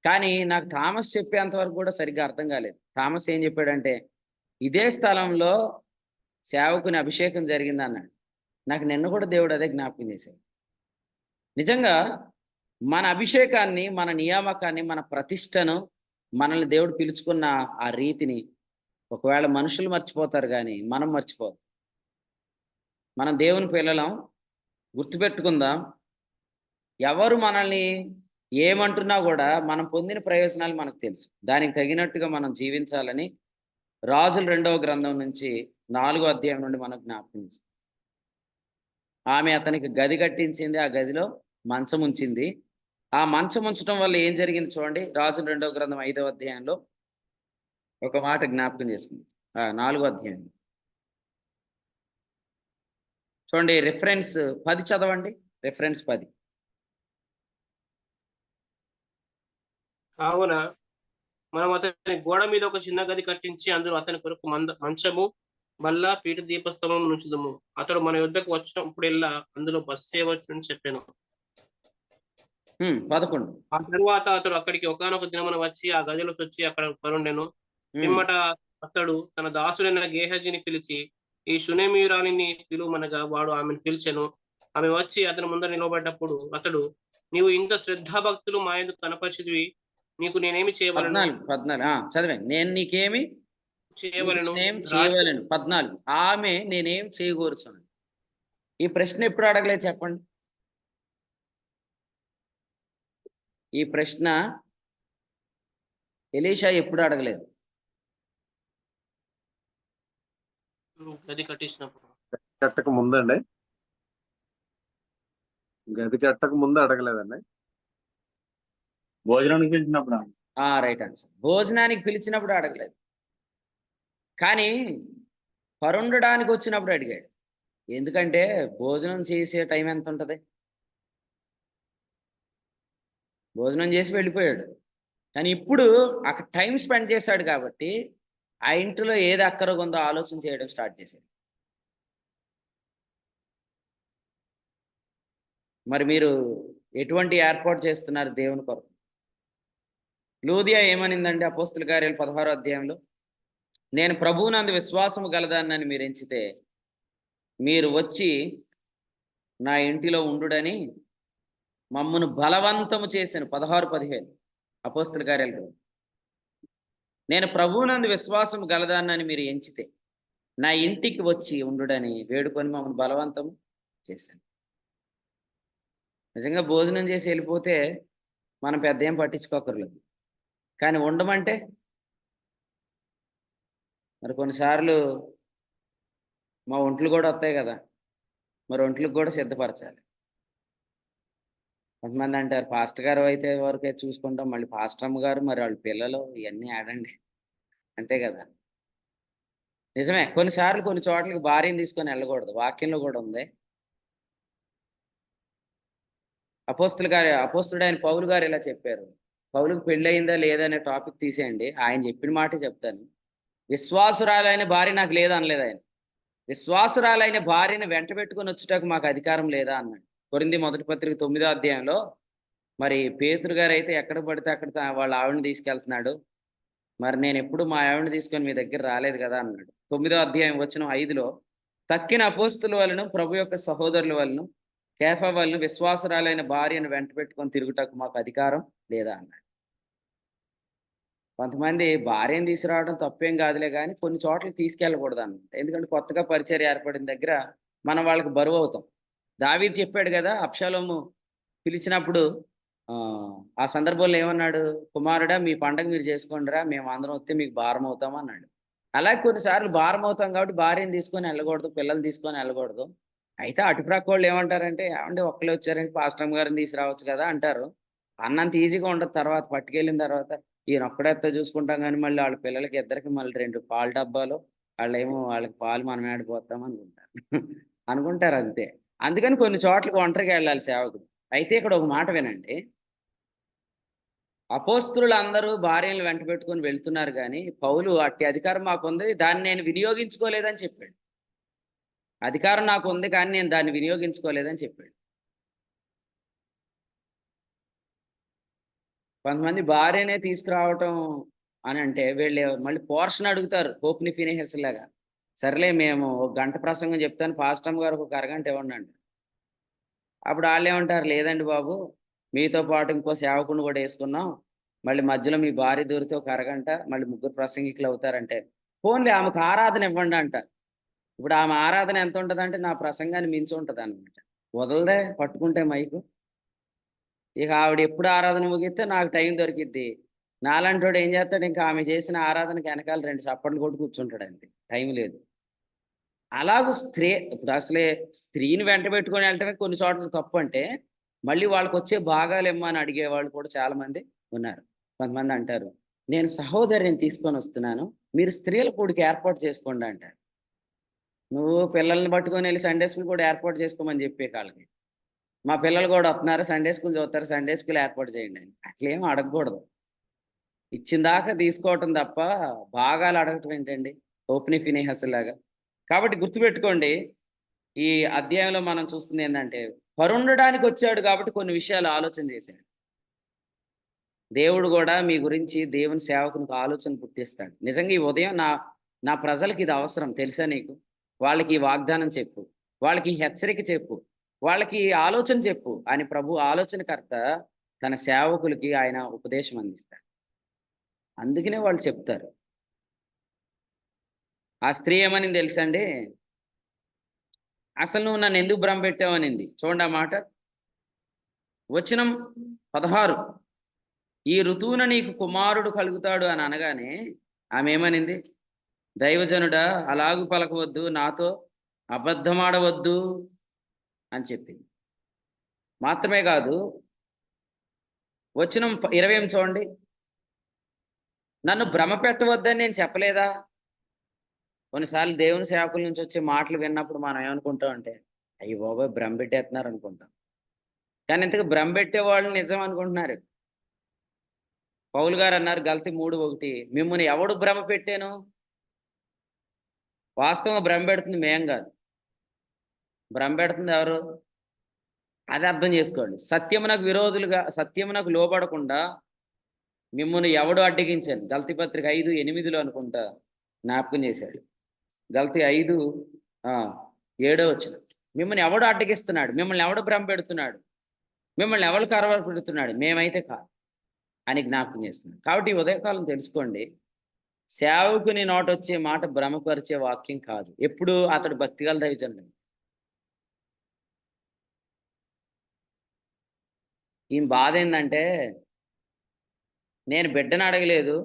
కానీ నాకు థామస్ చెప్పేంత వరకు కూడా సరిగ్గా అర్థం కాలేదు. థామస్ ఏం చెప్పాడంటే, ఇదే స్థలంలో సేవకుని అభిషేకం జరిగింది అన్నాడు. నాకు నిన్న కూడా దేవుడు అదే జ్ఞాపకం చేశాడు. నిజంగా మన అభిషేకాన్ని, మన నియామకాన్ని, మన ప్రతిష్టను, మనల్ని దేవుడు పిలుచుకున్న ఆ రీతిని ఒకవేళ మనుషులు మర్చిపోతారు కానీ మనం మర్చిపోతాం. మనం దేవుని పిల్లలం, గుర్తుపెట్టుకుందాం. ఎవరు మనల్ని ఏమంటున్నా కూడా మనం పొందిన ప్రయోజనాలు మనకు తెలుసు. దానికి తగినట్టుగా మనం జీవించాలని రాజుల 2వ గ్రంథం నుంచి 4వ అధ్యాయం నుండి మనకు జ్ఞాపకం చేస్తుంది. ఆమె అతనికి గది కట్టించింది, ఆ గదిలో మంచం ఉంచింది. ఆ మంచం ఉంచడం వల్ల ఏం జరిగింది చూడండి. రాజుల 2వ గ్రంథం 5వ అధ్యాయంలో ఒక మాట జ్ఞాపకం చేసుకుంది. 4వ అధ్యాయం చూడండి, రిఫరెన్స్ 10 చదవండి. రిఫరెన్స్ 10. కావున మనం అతని గోడ మీద ఒక చిన్న గది కట్టించి అందులో అతని కొరకు మంచము, బల్ల, పీఠ, దీపస్తంభం నుంచుదము. అతడు మన యుద్ధకు వచ్చినప్పుడెల్లా అందులో బస చేయవచ్చు అని చెప్పాను. 11. ఆ తరువాత అతడు అక్కడికి ఒకానొక దినమున వచ్చి ఆ గదిలో చొచ్చి అక్కడ పరుండెను. పిమ్మట అతడు తన దాసుడైన గేహజీని పిలిచి, ఈ షూనేమీయురాలిని పిలువమనగా వాడు ఆమెను పిలిచెను. ఆమె వచ్చి అతని ముందర నిలబడ్డప్పుడు అతడు, నీవు ఇంత శ్రద్ధాభక్తులు మా యందు కనపరచితివి, నీకు నేనేమి చేయవలెను? 14 చదవండి. నేను నీకేమి చేయవలెను? చేయవలను. 14 ఆమె నేనేం చేయకూర్చున్నాను. ఈ ప్రశ్న ఎప్పుడు అడగలేదు చెప్పండి. ఈ ప్రశ్న ఎలీషా ఎప్పుడు అడగలేదు. గది కట్టించినప్పుడు. కట్టక ముందండి, గది కట్టక ముందు అడగలేదండి. భోజనానికి పిలిచినప్పుడు రైట్ ఆన్సర్. భోజనానికి పిలిచినప్పుడు అడగలేదు, కానీ పరుండడానికి వచ్చినప్పుడు అడిగాడు. ఎందుకంటే భోజనం చేసే టైం ఎంత ఉంటుంది? భోజనం చేసి వెళ్ళిపోయాడు. కానీ ఇప్పుడు అక్కడ టైం స్పెండ్ చేశాడు కాబట్టి ఆ ఇంటిలో ఏది అక్కరగా ఉందో ఆలోచన చేయడం స్టార్ట్ చేశాడు. మరి మీరు ఎటువంటి ఏర్పాటు చేస్తున్నారు దేవుని కొరకు? లూదియా ఏమనిందండి అపోస్తుల కార్యాలు 16వ అధ్యాయంలో? నేను ప్రభువునందు విశ్వాసము గలదాన్నని మీరు ఎంచితే మీరు వచ్చి నా ఇంటిలో ఉండుడని మమ్మను బలవంతము చేశాను. 16-15 అపోస్తుల కార్యాలు. నేను ప్రభువునందు విశ్వాసము గలదాన్నని మీరు ఎంచితే నా ఇంటికి వచ్చి ఉండుడని వేడుకొని మమ్మల్ని బలవంతం చేశాను. నిజంగా భోజనం చేసి వెళ్ళిపోతే మనం పెద్ద ఏం పట్టించుకోకర్లేదు, కానీ ఉండమంటే మరి కొన్నిసార్లు మా ఒంట్లు కూడా వస్తాయి కదా, మరి ఒంట్లకు కూడా సిద్ధపరచాలి. కొంతమంది అంటారు పాస్టర్ గారు అయితే వరకే చూసుకుంటాం, మళ్ళీ పాస్టర్ అమ్మ గారు మరి వాళ్ళ పిల్లలు ఇవన్నీ ఆడండి, అంతే కదా. నిజమే, కొన్నిసార్లు కొన్ని చోట్లకి భార్యను తీసుకొని వెళ్ళకూడదు, వాక్యంలో కూడా ఉంది. అపోస్తుడైన పౌలు గారు ఇలా చెప్పారు. పౌలుకు పెళ్ళయిందా లేదా అనే టాపిక్ తీసేయండి, ఆయన చెప్పిన మాట చెప్తాను. విశ్వాసురాలైన భార్య నాకు లేదా అనలేదు ఆయన. విశ్వాసురాలైన భార్యను వెంట పెట్టుకొని వచ్చుటకు మాకు అధికారం లేదా అన్నాడు. కొరింథీ మొదటి పత్రిక 9వ అధ్యాయంలో మరి పేతురు గారు అయితే ఎక్కడ పడితే అక్కడ వాళ్ళ ఆవిడని తీసుకెళ్తున్నాడు, మరి నేను ఎప్పుడు మా ఆవిడని తీసుకొని మీ దగ్గర రాలేదు కదా అన్నాడు. 9వ అధ్యాయం వచనం 5లో తక్కిన అపోస్తుల వలన ప్రభు యొక్క సహోదరుల వలన కేఫా వలన విశ్వాసురాలైన భార్యను వెంట పెట్టుకొని తిరుగుటకు మాకు అధికారం లేదా అన్నాడు. కొంతమంది భార్యను తీసుకురావడం తప్పేం కాదులే, కానీ కొన్ని చోట్లకి తీసుకెళ్ళకూడదు అన్నమాట. ఎందుకంటే కొత్తగా పరిచర్య ఏర్పడిన దగ్గర మనం వాళ్ళకి బరువు అవుతాం. దావీదు చెప్పాడు కదా, అబ్షాలోము పిలిచినప్పుడు ఆ సందర్భంలో ఏమన్నాడు? కుమారుడా మీ పండగ మీరు చేసుకోండిరా, మేము అందరం వస్తే మీకు భారం అవుతాం అన్నాడు. అలాగే కొన్నిసార్లు భారం అవుతాం కాబట్టి భార్యను తీసుకొని వెళ్ళకూడదు, పిల్లలు తీసుకొని వెళ్ళకూడదు. అయితే అటుప్రక్క వాళ్ళు ఏమంటారంటే, ఏమంటే ఒక్కలే వచ్చారంటే పాస్టర్ గారిని తీసుకురావచ్చు కదా అంటారు. అన్నంత ఈజీగా ఉండదు. తర్వాత పట్టుకెళ్ళిన తర్వాత ఈయన ఒక్కడెత్తో చూసుకుంటాం, కానీ మళ్ళీ వాళ్ళ పిల్లలకి ఇద్దరికి మళ్ళీ 2 పాల డబ్బాలు, వాళ్ళకి పాలు మనం ఆడిపోతాం అనుకుంటారు అనుకుంటారు అంతే. అందుకని కొన్ని చోట్లకి ఒంటరిగా వెళ్ళాలి సేవకుడు. అయితే ఇక్కడ ఒక మాట వినండి, అపోస్తులు అందరూ భార్యలు వెంట పెట్టుకొని వెళ్తున్నారు, కానీ పౌలు అట్టి అధికారం మాకుంది, దాన్ని నేను వినియోగించుకోలేదని చెప్పాడు. అధికారం నాకు ఉంది కానీ నేను దాన్ని వినియోగించుకోలేదని చెప్పాడు. కొంతమంది భార్యనే తీసుకురావటం అని అంటే వీళ్ళు మళ్ళీ పోర్షన్ అడుగుతారు, హోప్ని ఫినిహెస్ లాగా. సర్లే మేము 1 గంట ప్రసంగం చెప్తాను, పాస్టర్ గారికి 1 అరగంట ఇవ్వండి అంటారు. అప్పుడు వాళ్ళు ఏమంటారు, లేదండి బాబు మీతో పాటు ఇంకో సేవకుని కూడా వేసుకున్నాం, మళ్ళీ మధ్యలో మీ భార్య దూరితే 1 అరగంట, మళ్ళీ 3 ప్రసంగికులు అవుతారంటే ఫోన్లే ఆమెకు ఆరాధన ఇవ్వండి అంటారు. ఇప్పుడు ఆమె ఆరాధన ఎంత ఉంటుందంటే నా ప్రసంగాన్ని మించి ఉంటుంది అనమాట. వదలదే పట్టుకుంటే మైకు. ఇక ఆవిడ ఎప్పుడు ఆరాధన ముగిస్తే నాకు టైం దొరికిద్ది. నాలంటోడు ఏం చేస్తాడు, ఇంకా ఆమె చేసిన ఆరాధనకి వెనకాల 2 చప్పట్లు కొట్టి కూర్చుంటాడు అంతే, టైం లేదు. అలాగూ స్త్రీ ఇప్పుడు అసలే స్త్రీని వెంట పెట్టుకొని వెళ్ళటమే కొన్ని చోట్ల తప్పు అంటే, మళ్ళీ వాళ్ళకి వచ్చే భాగాలు ఇమ్మని అడిగే వాళ్ళు కూడా చాలా మంది ఉన్నారు. కొంతమంది అంటారు, నేను సహోదరిని తీసుకొని వస్తున్నాను, మీరు స్త్రీల కూడికి ఏర్పాటు చేసుకోండి అంటారు. నువ్వు పిల్లల్ని పట్టుకొని వెళ్ళి సండే స్కూల్ కూడా ఏర్పాటు చేసుకోమని చెప్పే కాళ్ళకి, మా పిల్లలు కూడా వస్తున్నారు సండే స్కూల్ చదువుతారు, సండే స్కూల్ ఏర్పాటు చేయండి అని అట్లేం అడగకూడదు. ఇచ్చిందాకా తీసుకోవటం తప్ప భాగాలు అడగటం ఏంటండి, ఓపెని ఫినిహస్ లాగా. కాబట్టి గుర్తుపెట్టుకోండి, ఈ అధ్యాయంలో మనం చూస్తుంది ఏంటంటే పరుండడానికి వచ్చాడు కాబట్టి కొన్ని విషయాలు ఆలోచన చేశాడు. దేవుడు కూడా మీ గురించి దేవుని సేవకునికి ఆలోచన పుట్టిస్తాడు. నిజంగా ఈ ఉదయం నా ప్రజలకి ఇది అవసరం తెలుసా నీకు? వాళ్ళకి ఈ వాగ్దానం చెప్పు, వాళ్ళకి ఈ హెచ్చరిక చెప్పు, వాళ్ళకి ఈ ఆలోచన చెప్పు అని ప్రభు ఆలోచనకర్త తన సేవకులకి ఆయన ఉపదేశం అందిస్తాడు. అందుకనే వాళ్ళు చెప్తారు. ఆ స్త్రీ ఏమని తెలుసండి? అసలు నువ్వు నన్ను ఎందుకు భ్రమ పెట్టావు అనింది. చూడండి ఆ మాట, వచనం 16. ఈ ఋతువున నీకు కుమారుడు కలుగుతాడు అని అనగానే ఆమె ఏమనింది? దైవజనుడా, అలాగు పలకవద్దు, నాతో అబద్ధమాడవద్దు అని చెప్పింది. మాత్రమే కాదు, వచనం 20 చూడండి, నన్ను భ్రమ పెట్టవద్దని నేను చెప్పలేదా? కొన్నిసార్లు దేవుని సేవకుల నుంచి వచ్చే మాటలు విన్నప్పుడు మనం ఏమనుకుంటాం అంటే, అయ్యి బాబోయ్ భ్రమ పెట్టేస్తున్నారు అనుకుంటాం. కానీ ఇంతకు భ్రమ పెట్టే వాళ్ళు నిజం అనుకుంటున్నారు. పౌలు గారు అన్నారు గలతీ 3:1, మిమ్మల్ని ఎవడు భ్రమ పెట్టాను? వాస్తవంగా భ్రమ పెడుతుంది మేం కాదు, భ్రమ పెడుతుంది ఎవరు? అది అర్థం చేసుకోండి. సత్యమునకు విరోధులుగా, సత్యమునకు లోబడకుండా మిమ్మల్ని ఎవడు అడ్డగించాను? గలతీ పత్రిక 5:8 అనుకుంటా జ్ఞాపకం చేశాడు. గలతీ 5:7 మిమ్మల్ని ఎవడు అడ్డగిస్తున్నాడు? మిమ్మల్ని ఎవడు భ్రమ పెడుతున్నాడు? మిమ్మల్ని ఎవరు కరవ పెడుతున్నాడు? మేమైతే కాదు అని జ్ఞాపకం చేస్తున్నాడు. కాబట్టి ఈ ఉదయకాలం తెలుసుకోండి, సేవకుని నోటొచ్చే మాట భ్రమపరిచే వాక్యం కాదు. ఎప్పుడు అతడు భక్తిగల దైవజనుడు. ఈ బాధ ఏంటంటే, నేను బిడ్డను అడగలేదు,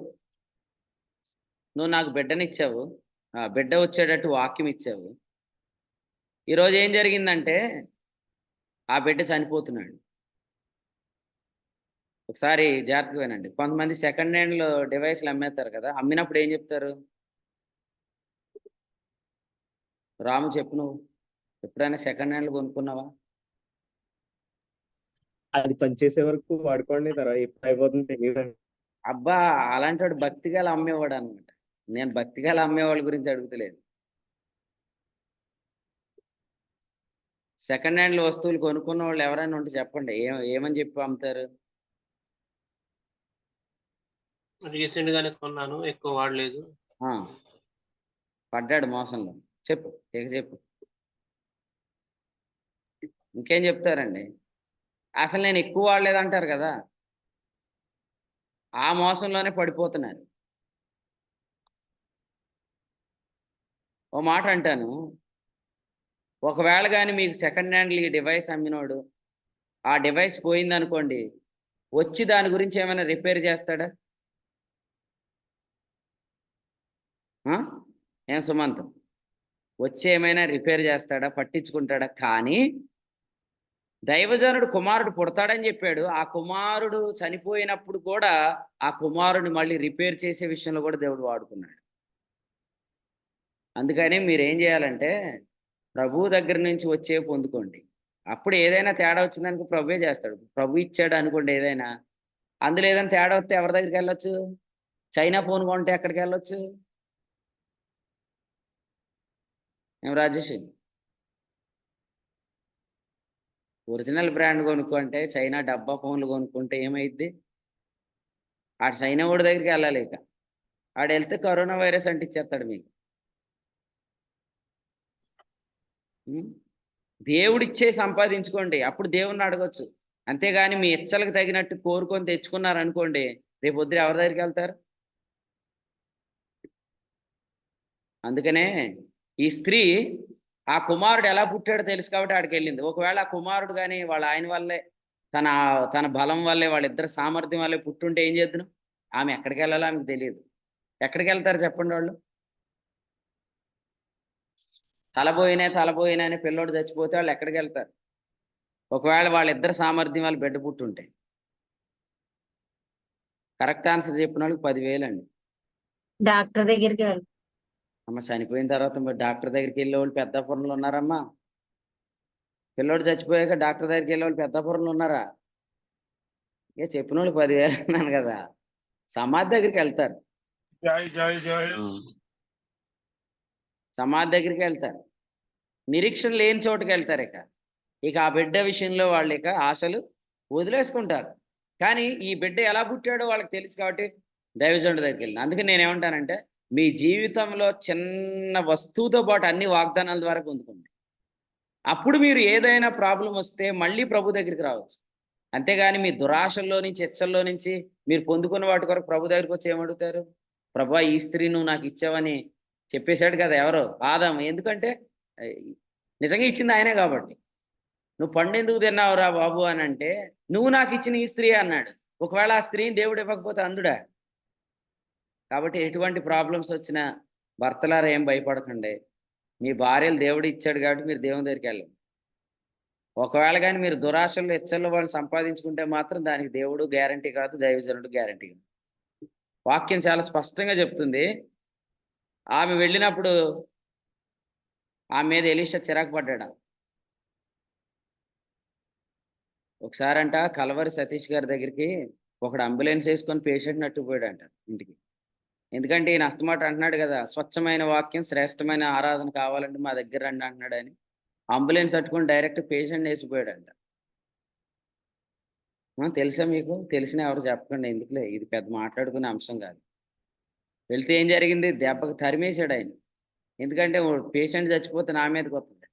నువ్వు నాకు బిడ్డనిచ్చావు, బిడ్డ వచ్చేటట్టు వాక్యం ఇచ్చావు. ఈరోజు ఏం జరిగిందంటే ఆ బిడ్డ చనిపోతున్నాడు. ఒకసారి జాగ్రత్తగా వినండి. కొంతమంది సెకండ్ హ్యాండ్లో డివైస్లు అమ్మేస్తారు కదా, అమ్మినప్పుడు ఏం చెప్తారు? రాము చెప్పు, నువ్వు ఎప్పుడైనా సెకండ్ హ్యాండ్లు కొనుక్కున్నావా? అది పనిచేసే వరకు వాడుకోండి, తర్వాత ఎప్పుడు అయిపోతుంది తెలియదు. అబ్బా, అలాంటి వాడు భక్తిగల అమ్మేవాడు అనమాట. నేను భక్తిగల అమ్మేవాళ్ళ గురించి అడుగుతలేదు. సెకండ్ హ్యాండ్ల వస్తువులు కొనుక్కున్న వాళ్ళు ఎవరైనా ఉంటే చెప్పండి, ఏమని చెప్పి అమ్ముతారు? రీసెంట్ గానే కొన్నాను, ఎక్కువ వాడలేదు. పడ్డాడు మోసంలో. చెప్పు, ఇక చెప్పు. ఇంకేం చెప్తారండి? అసలు నేను ఎక్కువ వాడలేదు అంటారు కదా, ఆ మోసంలోనే పడిపోతున్నారు. ఓ మాట అంటాను, ఒకవేళ కానీ మీకు సెకండ్ హ్యాండ్లు ఈ డివైస్ అమ్మినోడు ఆ డివైస్ పోయిందనుకోండి, వచ్చి దాని గురించి ఏమైనా రిపేర్ చేస్తాడా? ఏం సుమంత్, వచ్చి ఏమైనా రిపేర్ చేస్తాడా? పట్టించుకుంటాడా? కానీ దైవజనుడు కుమారుడు పుడతాడని చెప్పాడు. ఆ కుమారుడు చనిపోయినప్పుడు కూడా ఆ కుమారుడిని మళ్ళీ రిపేర్ చేసే విషయంలో కూడా దేవుడు వాడుకున్నాడు. అందుకని మీరు ఏం చేయాలంటే, ప్రభు దగ్గర నుంచి వచ్చే పొందుకోండి. అప్పుడు ఏదైనా తేడా వచ్చిందనుకో ప్రభువే చేస్తాడు. ప్రభు ఇచ్చాడు అనుకోండి ఏదైనా, అందులో ఏదైనా తేడా వస్తే ఎవరి దగ్గరికి వెళ్ళొచ్చు? చైనా ఫోన్ కొంటే ఎక్కడికి వెళ్ళొచ్చు? ఏం రాజేష్, ఒరిజినల్ బ్రాండ్ కొనుక్కుంటే, చైనా డబ్బా ఫోన్లు కొనుక్కుంటే ఏమైద్ది? ఆ చైనా వాడి దగ్గరికి వెళ్ళాలి. ఇక ఆడు వెళ్తే కరోనా వైరస్ అంటిచ్చేస్తాడు మీకు. దేవుడిచ్చే సంపాదించుకోండి, అప్పుడు దేవుణ్ణి అడగొచ్చు. అంతేగాని మీ ఇచ్చలకు తగినట్టు కోరుకొని తెచ్చుకున్నారనుకోండి, రేపు పొద్దున ఎవరి దగ్గరికి వెళ్తారు? అందుకనే ఈ స్త్రీ ఆ కుమారుడు ఎలా పుట్టాడో తెలుసు కాబట్టి ఆడికి వెళ్ళింది. ఒకవేళ ఆ కుమారుడు కానీ వాళ్ళ ఆయన వల్లే, తన బలం వల్లే, వాళ్ళిద్దరు సామర్థ్యం వల్లే పుట్టుంటే ఏం చేద్దును? ఆమె ఎక్కడికి వెళ్ళాలో ఆమెకు తెలియదు. ఎక్కడికి వెళ్తారు చెప్పండి వాళ్ళు? తలబోయినా అని పిల్లోడు చచ్చిపోతే వాళ్ళు ఎక్కడికి వెళ్తారు? ఒకవేళ వాళ్ళిద్దరు సామర్థ్యం వాళ్ళు బిడ్డ పుట్టుంటే. కరెక్ట్ ఆన్సర్ చెప్పిన వాళ్ళకి 10,000 అండి. డాక్టర్ దగ్గరికి వెళ్ళి అమ్మ, చనిపోయిన తర్వాత మరి డాక్టర్ దగ్గరికి వెళ్ళే వాళ్ళు పెద్దాపురంలో ఉన్నారమ్మా. పిల్లోడు చచ్చిపోయాక డాక్టర్ దగ్గరికి వెళ్ళే వాళ్ళు పెద్దాపురంలో ఉన్నారా? ఇక చెప్పిన వాళ్ళు 10,000 అన్నాను కదా. సమాధి దగ్గరికి వెళ్తారు, సమాధి దగ్గరికి వెళ్తారు, నిరీక్షణ లేని చోటుకి వెళ్తారు. ఇక ఇక ఆ బిడ్డ విషయంలో వాళ్ళు ఇక ఆశలు వదిలేసుకుంటారు. కానీ ఈ బిడ్డ ఎలా పుట్టాడో వాళ్ళకి తెలుసు కాబట్టి దైవజనుడి దగ్గరికి వెళ్ళిన. అందుకే నేనేమంటానంటే మీ జీవితంలో చిన్న వస్తువుతో పాటు అన్ని వాగ్దానాల ద్వారా పొందుకోండి. అప్పుడు మీరు ఏదైనా ప్రాబ్లం వస్తే మళ్ళీ ప్రభు దగ్గరికి రావచ్చు. అంతేగాని మీ దురాశల్లో నుంచి, ఇచ్చల్లో నుంచి మీరు పొందుకున్న వాటి కొరకు ప్రభు దగ్గరికి వచ్చి ఏమడుగుతారు? ప్రభువా ఈ స్త్రీ నువ్వు నాకు ఇచ్చావని చెప్పేశాడు కదా ఎవరో ఆదాము. ఎందుకంటే ఆహ్, నిజంగా ఇచ్చింది ఆయనే కాబట్టి. నువ్వు పండెందుకు తిన్నావురా బాబు అని అంటే, నువ్వు నాకు ఇచ్చిన ఈ స్త్రీ అన్నాడు. ఒకవేళ ఆ స్త్రీని దేవుడు ఇవ్వకపోతే అందుడా? కాబట్టి ఎటువంటి ప్రాబ్లమ్స్ వచ్చినా భర్తలారా ఏం భయపడకండి. మీ భార్యలు దేవుడు ఇచ్చాడు కాబట్టి మీరు దేవుని దగ్గరికెళ్ళండి. ఒకవేళ గాని మీరు దురాశల్లో, ఇచ్చల్లో వాళ్ళు సంపాదించుకుంటే మాత్రం దానికి దేవుడు గ్యారంటీ కాదు, దైవజనుడు గ్యారంటీ కాదు. వాక్యం చాలా స్పష్టంగా చెప్తుంది. ఆమె వెళ్ళినప్పుడు ఆమె మీద ఎలీషా చిరాకు పడ్డాడు. ఒకసారంట కలవరి సతీష్ గారి దగ్గరికి ఒకడు అంబులెన్స్ వేసుకొని పేషెంట్‌ని అట్టుకుపోయాడంట ఇంటికి. ఎందుకంటే ఈయన అస్తమాట అంటున్నాడు కదా! స్వచ్ఛమైన వాక్యం, శ్రేష్టమైన ఆరాధన కావాలంటే మా దగ్గర రండి అంటున్నాడని. అంబులెన్స్ అట్టుకొని డైరెక్ట్ పేషెంట్‌ని ఏసిపోయాడంట. తెలుసా మీకు? తెలిసినా ఎవరు చెప్పకండి ఎందుకులే. ఇది పెద్ద మాట్లాడుకునే అంశం కాదు. వెళ్తే ఏం జరిగింది? దెబ్బకి తరిమేసాడాయన. ఎందుకంటే పేషెంట్ చచ్చిపోతే నా మీదకొత్తది.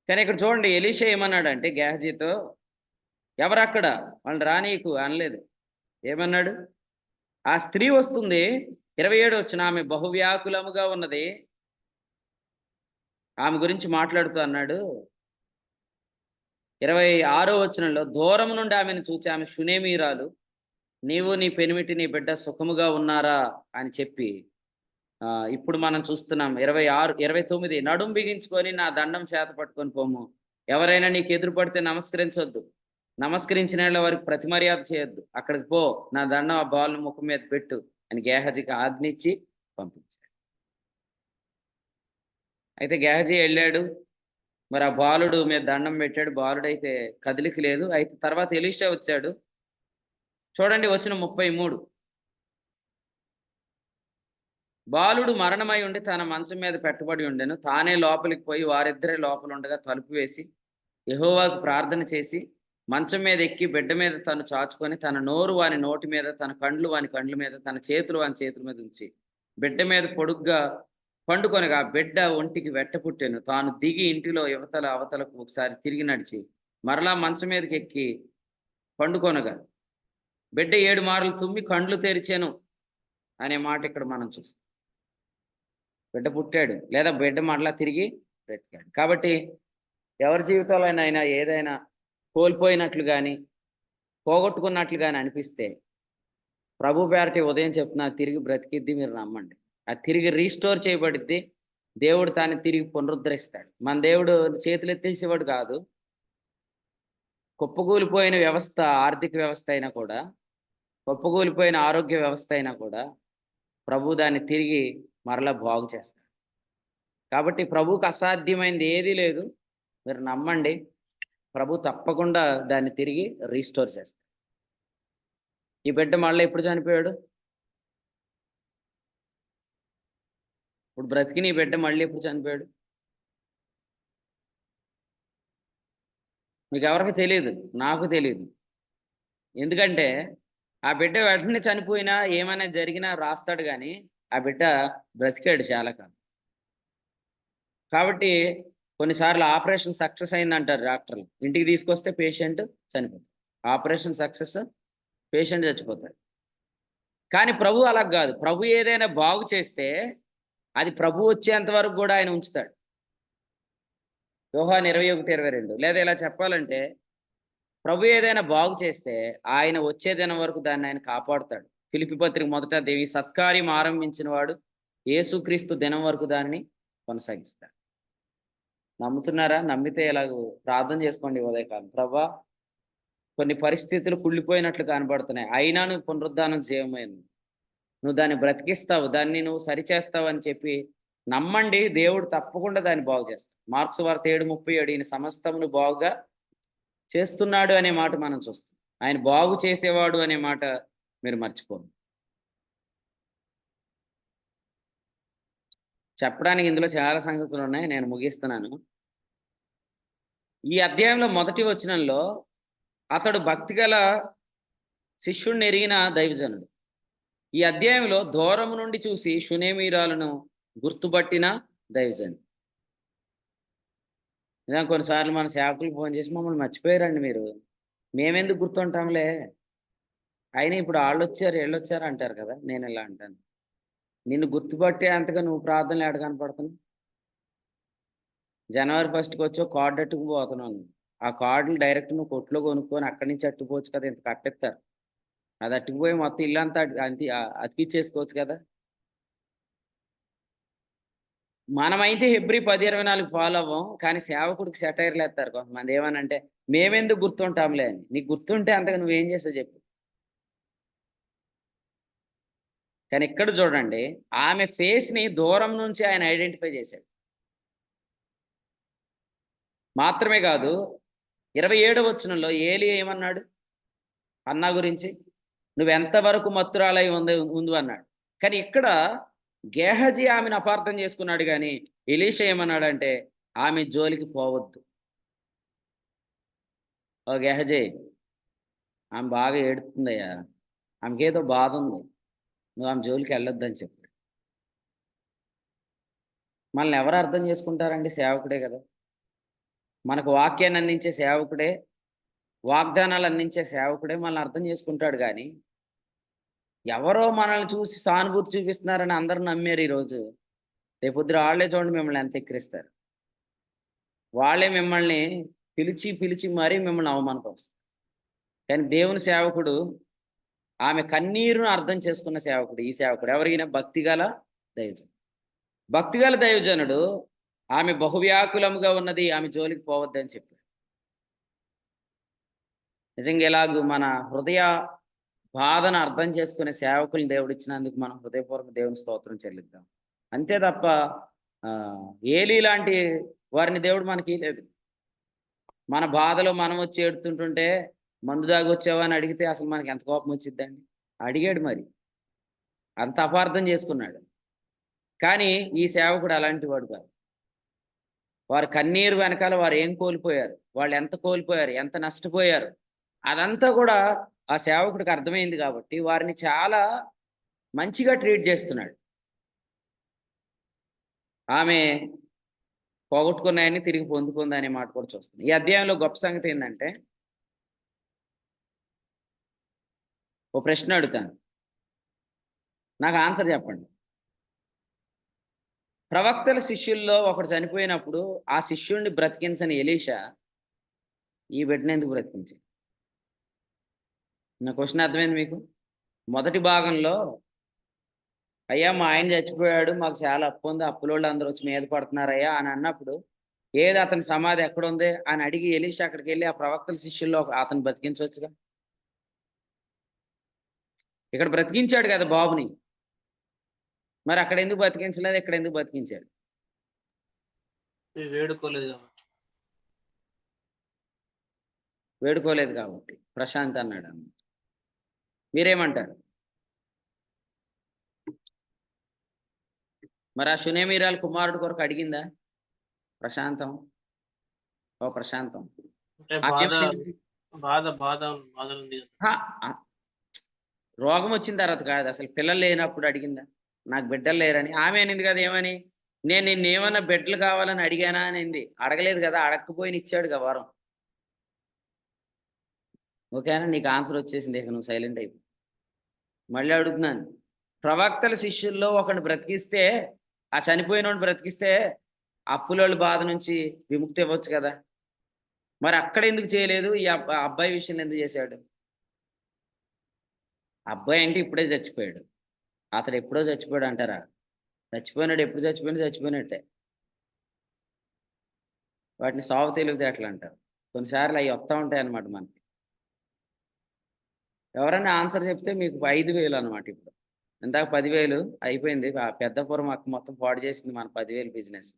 కానీ ఇక్కడ చూడండి ఎలీషా ఏమన్నాడంటే గేహజీతో, "ఎవరక్కడ? వాళ్ళని రానీకు" అనలేదు. ఏమన్నాడు? ఆ స్త్రీ వస్తుంది. 27 వచ్చిన ఆమె బహువ్యాకులముగా ఉన్నది. ఆమె గురించి మాట్లాడుతూ అన్నాడు. 26 వచనంలో దూరం నుండి ఆమెను చూచి ఆమె షునేమీయురాలు. నీవు నీ పెనిమిటి నీ బిడ్డ సుఖముగా ఉన్నారా అని చెప్పి ఇప్పుడు మనం చూస్తున్నాం 26, 29 నడుం బిగించుకొని నా దండం చేత పట్టుకొని పోము. ఎవరైనా నీకు ఎదురు పడితే నమస్కరించొద్దు. నమస్కరించిన వారికి ప్రతి మర్యాద చేయొద్దు. అక్కడికి పో, నా దండం ఆ బాలుని ముఖం మీద పెట్టు అని గేహజీకి ఆజ్ఞించి పంపించాడు. అయితే గేహజీ వెళ్ళాడు. మరి ఆ బాలుడు మీద దండం పెట్టాడు. బాలుడైతే కదిలిక లేదు. అయితే తర్వాత ఎలీషా వచ్చాడు. చూడండి వచనం 33. బాలుడు మరణమై ఉండి తన మంచం మీద పెట్టబడి ఉండెను. తానే లోపలికి పోయి వారిద్దరే లోపల ఉండగా తలుపు వేసి యెహోవాకు ప్రార్థన చేసి మంచం మీద ఎక్కి బిడ్డ మీద తను చాచుకొని తన నోరు వాని నోటి మీద, తన కండ్లు వాని కండ్ల మీద, తన చేతులు వాని చేతుల మీద ఉంచి బిడ్డ మీద పొడుగ్గా పండుకొనగా బిడ్డ ఒంటికి వెట్ట పుట్టెను. తాను దిగి ఇంటిలో యువతల అవతలకు ఒకసారి తిరిగి నడిచి మరలా మంచం మీదకి ఎక్కి పండుకొనగా బిడ్డ 7 మార్లు తుమ్మి కండ్లు తెరిచెను అనే మాట ఇక్కడ మనం చూస్తాం. బిడ్డ పుట్టాడు లేదా బిడ్డ మరలా తిరిగి బ్రతికాడు. కాబట్టి ఎవరి జీవితంలోనైనా ఏదైనా కోల్పోయినట్లు కానీ పోగొట్టుకున్నట్లు కానీ అనిపిస్తే ప్రభు పేరటి ఉదయం చెప్తున్నా తిరిగి బ్రతికిద్ది, మీరు నమ్మండి. అది తిరిగి రీస్టోర్ చేయబడిద్ది. దేవుడు తాన్ని తిరిగి పునరుద్ధరిస్తాడు. మన దేవుడు చేతులు ఎత్తేసేవాడు కాదు. కుప్పకూలిపోయిన వ్యవస్థ, ఆర్థిక వ్యవస్థ అయినా కూడా, కుప్పకూలిపోయిన ఆరోగ్య వ్యవస్థ అయినా కూడా ప్రభు దాన్ని తిరిగి మరలా బాగు చేస్తాడు. కాబట్టి ప్రభువుకి అసాధ్యమైనది ఏదీ లేదు. మీరు నమ్మండి. ప్రభు తప్పకుండా దాన్ని తిరిగి రీస్టోర్ చేస్తాడు. ఈ బిడ్డ మళ్ళీ ఎప్పుడు చనిపోయాడు? ఇప్పుడు బ్రతికిన ఈ బిడ్డ మళ్ళీ ఎప్పుడు చనిపోయాడు? మీకు ఎవరికి తెలియదు, నాకు తెలియదు. ఎందుకంటే ఆ బిడ్డ వెంటనే చనిపోయినా ఏమైనా జరిగినా రాస్తాడు కానీ ఆ బిడ్డ బ్రతికాడు చాలా కాలం. కాబట్టి కొన్నిసార్లు ఆపరేషన్ సక్సెస్ అయిందంటారు డాక్టర్లు. ఇంటికి తీసుకొస్తే పేషెంట్ చనిపోతాడు. ఆపరేషన్ సక్సెస్, పేషెంట్ చచ్చిపోతాడు. కానీ ప్రభు అలా కాదు. ప్రభు ఏదైనా బాగు చేస్తే అది ప్రభు వచ్చేంత వరకు కూడా ఆయన ఉంచుతాడు. యోహాను 21:22. లేదా ఇలా చెప్పాలంటే ప్రభు ఏదైనా బాగు చేస్తే ఆయన వచ్చే దినం వరకు దాన్ని ఆయన కాపాడుతాడు. ఫిలిప్పీ పత్రిక 1వ దేవి సత్కార్యం ఆరంభించిన వాడు యేసుక్రీస్తు దినం వరకు దాన్ని కొనసాగిస్తాడు. నమ్ముతున్నారా? నమ్మితే ఇలాగ ప్రార్థన చేసుకోండి ఉదయకాలం. ప్రభా, కొన్ని పరిస్థితులు కుళ్ళిపోయినట్లు కనబడుతున్నాయి, అయినా నువ్వు పునరుద్ధానం చేయమైంది, నువ్వు దాన్ని బ్రతికిస్తావు, దాన్ని నువ్వు సరిచేస్తావు అని చెప్పి నమ్మండి. దేవుడు తప్పకుండా దాన్ని బాగు చేస్తాడు. మార్క్స్ వార్త 7:37 ఈయన సమస్తమును బాగుగా చేస్తున్నాడు అనే మాట మనం చూస్తాం. ఆయన బాగు చేసేవాడు అనే మాట మీరు మర్చిపోండి. చెప్పడానికి ఇందులో చాలా సంగతులు ఉన్నాయి. నేను ముగిస్తున్నాను. ఈ అధ్యాయంలో మొదటి వచనంలో అతడు భక్తిగల శిష్యుణ్ణి ఎరిగిన దైవజనుడు. ఈ అధ్యాయంలో దూరం నుండి చూసి షునేమీరాలను గుర్తుపట్టిన దైవజనుడు. కొన్నిసార్లు మన సేవకులు ఫోన్ చేసి మమ్మల్ని మర్చిపోయారండి మీరు, మేమెందుకు గుర్తుంటాంలే, అయినా ఇప్పుడు వాళ్ళు వచ్చారు వీళ్ళు వచ్చారు అంటారు కదా. నేను ఇలా అంటాను, నిన్ను గుర్తుపట్టే అంతగా నువ్వు ప్రార్థనలు ఎక్కడ కనపడుతున్నావు? జనవరి 1కి వచ్చి కార్డు అట్టుకుపోతున్నాను, ఆ కార్డులు డైరెక్ట్ నువ్వు కొట్లో కొనుక్కొని అక్కడి నుంచి అట్టుకోవచ్చు కదా, ఇంత కట్టిస్తారు. అది అట్టుకుపోయి మొత్తం ఇల్లు అంతా అతికిచ్చేసుకోవచ్చు కదా. మనమైతే హెబ్రీ 10:24 ఫాలో అవ్వం, కానీ సేవకుడికి సెటైర్లు వేస్తారు కొంతమంది. ఏమనంటే మేమెందుకు గుర్తుంటాంలే అని. నీకు గుర్తుంటే అంతగా నువ్వేం చేస్తావు చెప్పు. కానీ ఇక్కడ చూడండి, ఆమె ఫేస్ని దూరం నుంచి ఆయన ఐడెంటిఫై చేశాడు. మాత్రమే కాదు, 27వ వచనంలో ఏలీ ఏమన్నాడు అన్నా గురించి? నువ్వెంతవరకు మత్తురాలై ఉందు అన్నాడు. కానీ ఇక్కడ గేహజీ ఆమెను అపార్థం చేసుకున్నాడు, కానీ ఎలీషా ఏమన్నాడంటే ఆమె జోలికి పోవద్దు. ఓ గేహజీ, ఆమె బాగా ఏడుతుందయ్యా, ఆమెకేదో బాధ ఉంది, నువ్వు ఆమె జోలికి వెళ్ళొద్దని చెప్పాడు. మనల్ని ఎవరు అర్థం చేసుకుంటారండి? సేవకుడే కదా. మనకు వాక్యాన్ని అందించే సేవకుడే, వాగ్దానాలు అందించే సేవకుడే మనల్ని అర్థం చేసుకుంటాడు. కానీ ఎవరో మనల్ని చూసి సానుభూతి చూపిస్తున్నారని అందరూ నమ్మారు ఈరోజు. రేపొద్దున వాళ్ళే చూడండి మిమ్మల్ని ఎంత ఎక్కిరిస్తారు. వాళ్ళే మిమ్మల్ని పిలిచి పిలిచి మరీ మిమ్మల్ని అవమానపరుస్తారు. కానీ దేవుని సేవకుడు ఆమె కన్నీరును అర్థం చేసుకున్న సేవకుడు ఈ సేవకుడు. ఎవరికైనా భక్తిగల దైవజనుడు. భక్తిగల దైవజనుడు ఆమె బహువ్యాకులముగా ఉన్నది, ఆమె జోలికి పోవద్దని చెప్పాడు. నిజంగా ఇలాగూ మన హృదయ బాధను అర్థం చేసుకునే సేవకుల్ని దేవుడు ఇచ్చినందుకు మనం హృదయపూర్వక దేవుని స్తోత్రం చెల్లిద్దాం. అంతే తప్ప ఏలీ లాంటి వారిని దేవుడు మనకి లేదు. మన బాధలో మనం వచ్చి ఏడుతుంటుంటే మందు దాగి వచ్చావని అడిగితే అసలు మనకి ఎంత కోపం వచ్చిద్దండి. అడిగాడు, మరి అంత అపార్థం చేసుకున్నాడు. కానీ ఈ సేవకుడు అలాంటి వాడు కాదు. వారి కన్నీరు వెనకాల వారు ఏం కోల్పోయారు, వాళ్ళు ఎంత కోల్పోయారు, ఎంత నష్టపోయారు, అదంతా కూడా ఆ సేవకుడికి అర్థమైంది. కాబట్టి వారిని చాలా మంచిగా ట్రీట్ చేస్తున్నాడు. ఆమె పోగొట్టుకున్నాయని తిరిగి పొందుకుంది అనే మాట కూడా చూస్తుంది. ఈ అధ్యాయంలో గొప్ప సంగతి ఏంటంటే, ఓ ప్రశ్న అడుగుతాను, నాకు ఆన్సర్ చెప్పండి. ప్రవక్తల శిష్యుల్లో ఒకడు చనిపోయినప్పుడు ఆ శిష్యుడిని బ్రతికించని ఎలీషా ఈ బిడ్డను ఎందుకు బ్రతికించి? నా క్వశ్చన్ అర్థమైంది మీకు? మొదటి భాగంలో అయ్యా మా ఆయన చచ్చిపోయాడు, మాకు చాలా అప్పు ఉంది, అప్పులోళ్ళు అందరూ వచ్చి మీద పడుతున్నారయ్యా అని అన్నప్పుడు, ఏది అతని సమాధి ఎక్కడుంది అని అడిగి ఎలీషా అక్కడికి వెళ్ళి ఆ ప్రవక్తల శిష్యుల్లో అతను బ్రతికించవచ్చుగా. ఇక్కడ బ్రతికించాడు కదా బాబుని, మరి అక్కడ ఎందుకు బతికించలేదు, ఇక్కడ ఎందుకు బతికించాడు? వేడుకోలేదు కాబట్టి. వేడుకోలేదు కాబట్టి ప్రశాంత్ అన్నాడు. మీరేమంటారు? మరి ఆ షునేమీరాల కుమారుడు కొరకు అడిగిందా ప్రశాంతం? ఓ ప్రశాంతం, అంటే బాధ ఉంది. రోగం వచ్చిన తర్వాత కాదు, అసలు పిల్లలు లేనప్పుడు అడిగిందా? నాకు బిడ్డలు లేరని. ఆమె అనింది కదా ఏమని, నేను నిన్నేమన్నా బిడ్డలు కావాలని అడిగానా అనింది. అడగలేదు కదా, అడగకపోయిన ఇచ్చాడు కదా వరం. ఓకేనా, నీకు ఆన్సర్ వచ్చేసింది, ఇక నువ్వు సైలెంట్ అయిపో. మళ్ళీ అడుగుతున్నాను, ప్రవక్తల శిష్యుల్లో ఒకరిని బ్రతికిస్తే, ఆ చనిపోయినోడిని బ్రతికిస్తే అప్పులోళ్ళ బాధ నుంచి విముక్తి ఇవ్వచ్చు కదా. మరి అక్కడ ఎందుకు చేయలేదు? ఈ అబ్బాయి విషయంలో ఎందుకు చేశాడు? అబ్బాయి అంటే ఇప్పుడే చచ్చిపోయాడు, అతడు ఎప్పుడో చచ్చిపోయాడు అంటారా? చచ్చిపోయినాడు, ఎప్పుడు చచ్చిపోయినట్టే. వాటిని సాగు తెలివితేటలు అంటారు. కొన్నిసార్లు అవి వస్తూ ఉంటాయి అన్నమాట మనకి. ఎవరైనా ఆన్సర్ చెప్తే మీకు 5,000 అనమాట. ఇప్పుడు ఇందాక 10,000 అయిపోయింది, ఆ పెద్దపురం అక్క మొత్తం పాడు చేసింది మన 10,000 బిజినెస్.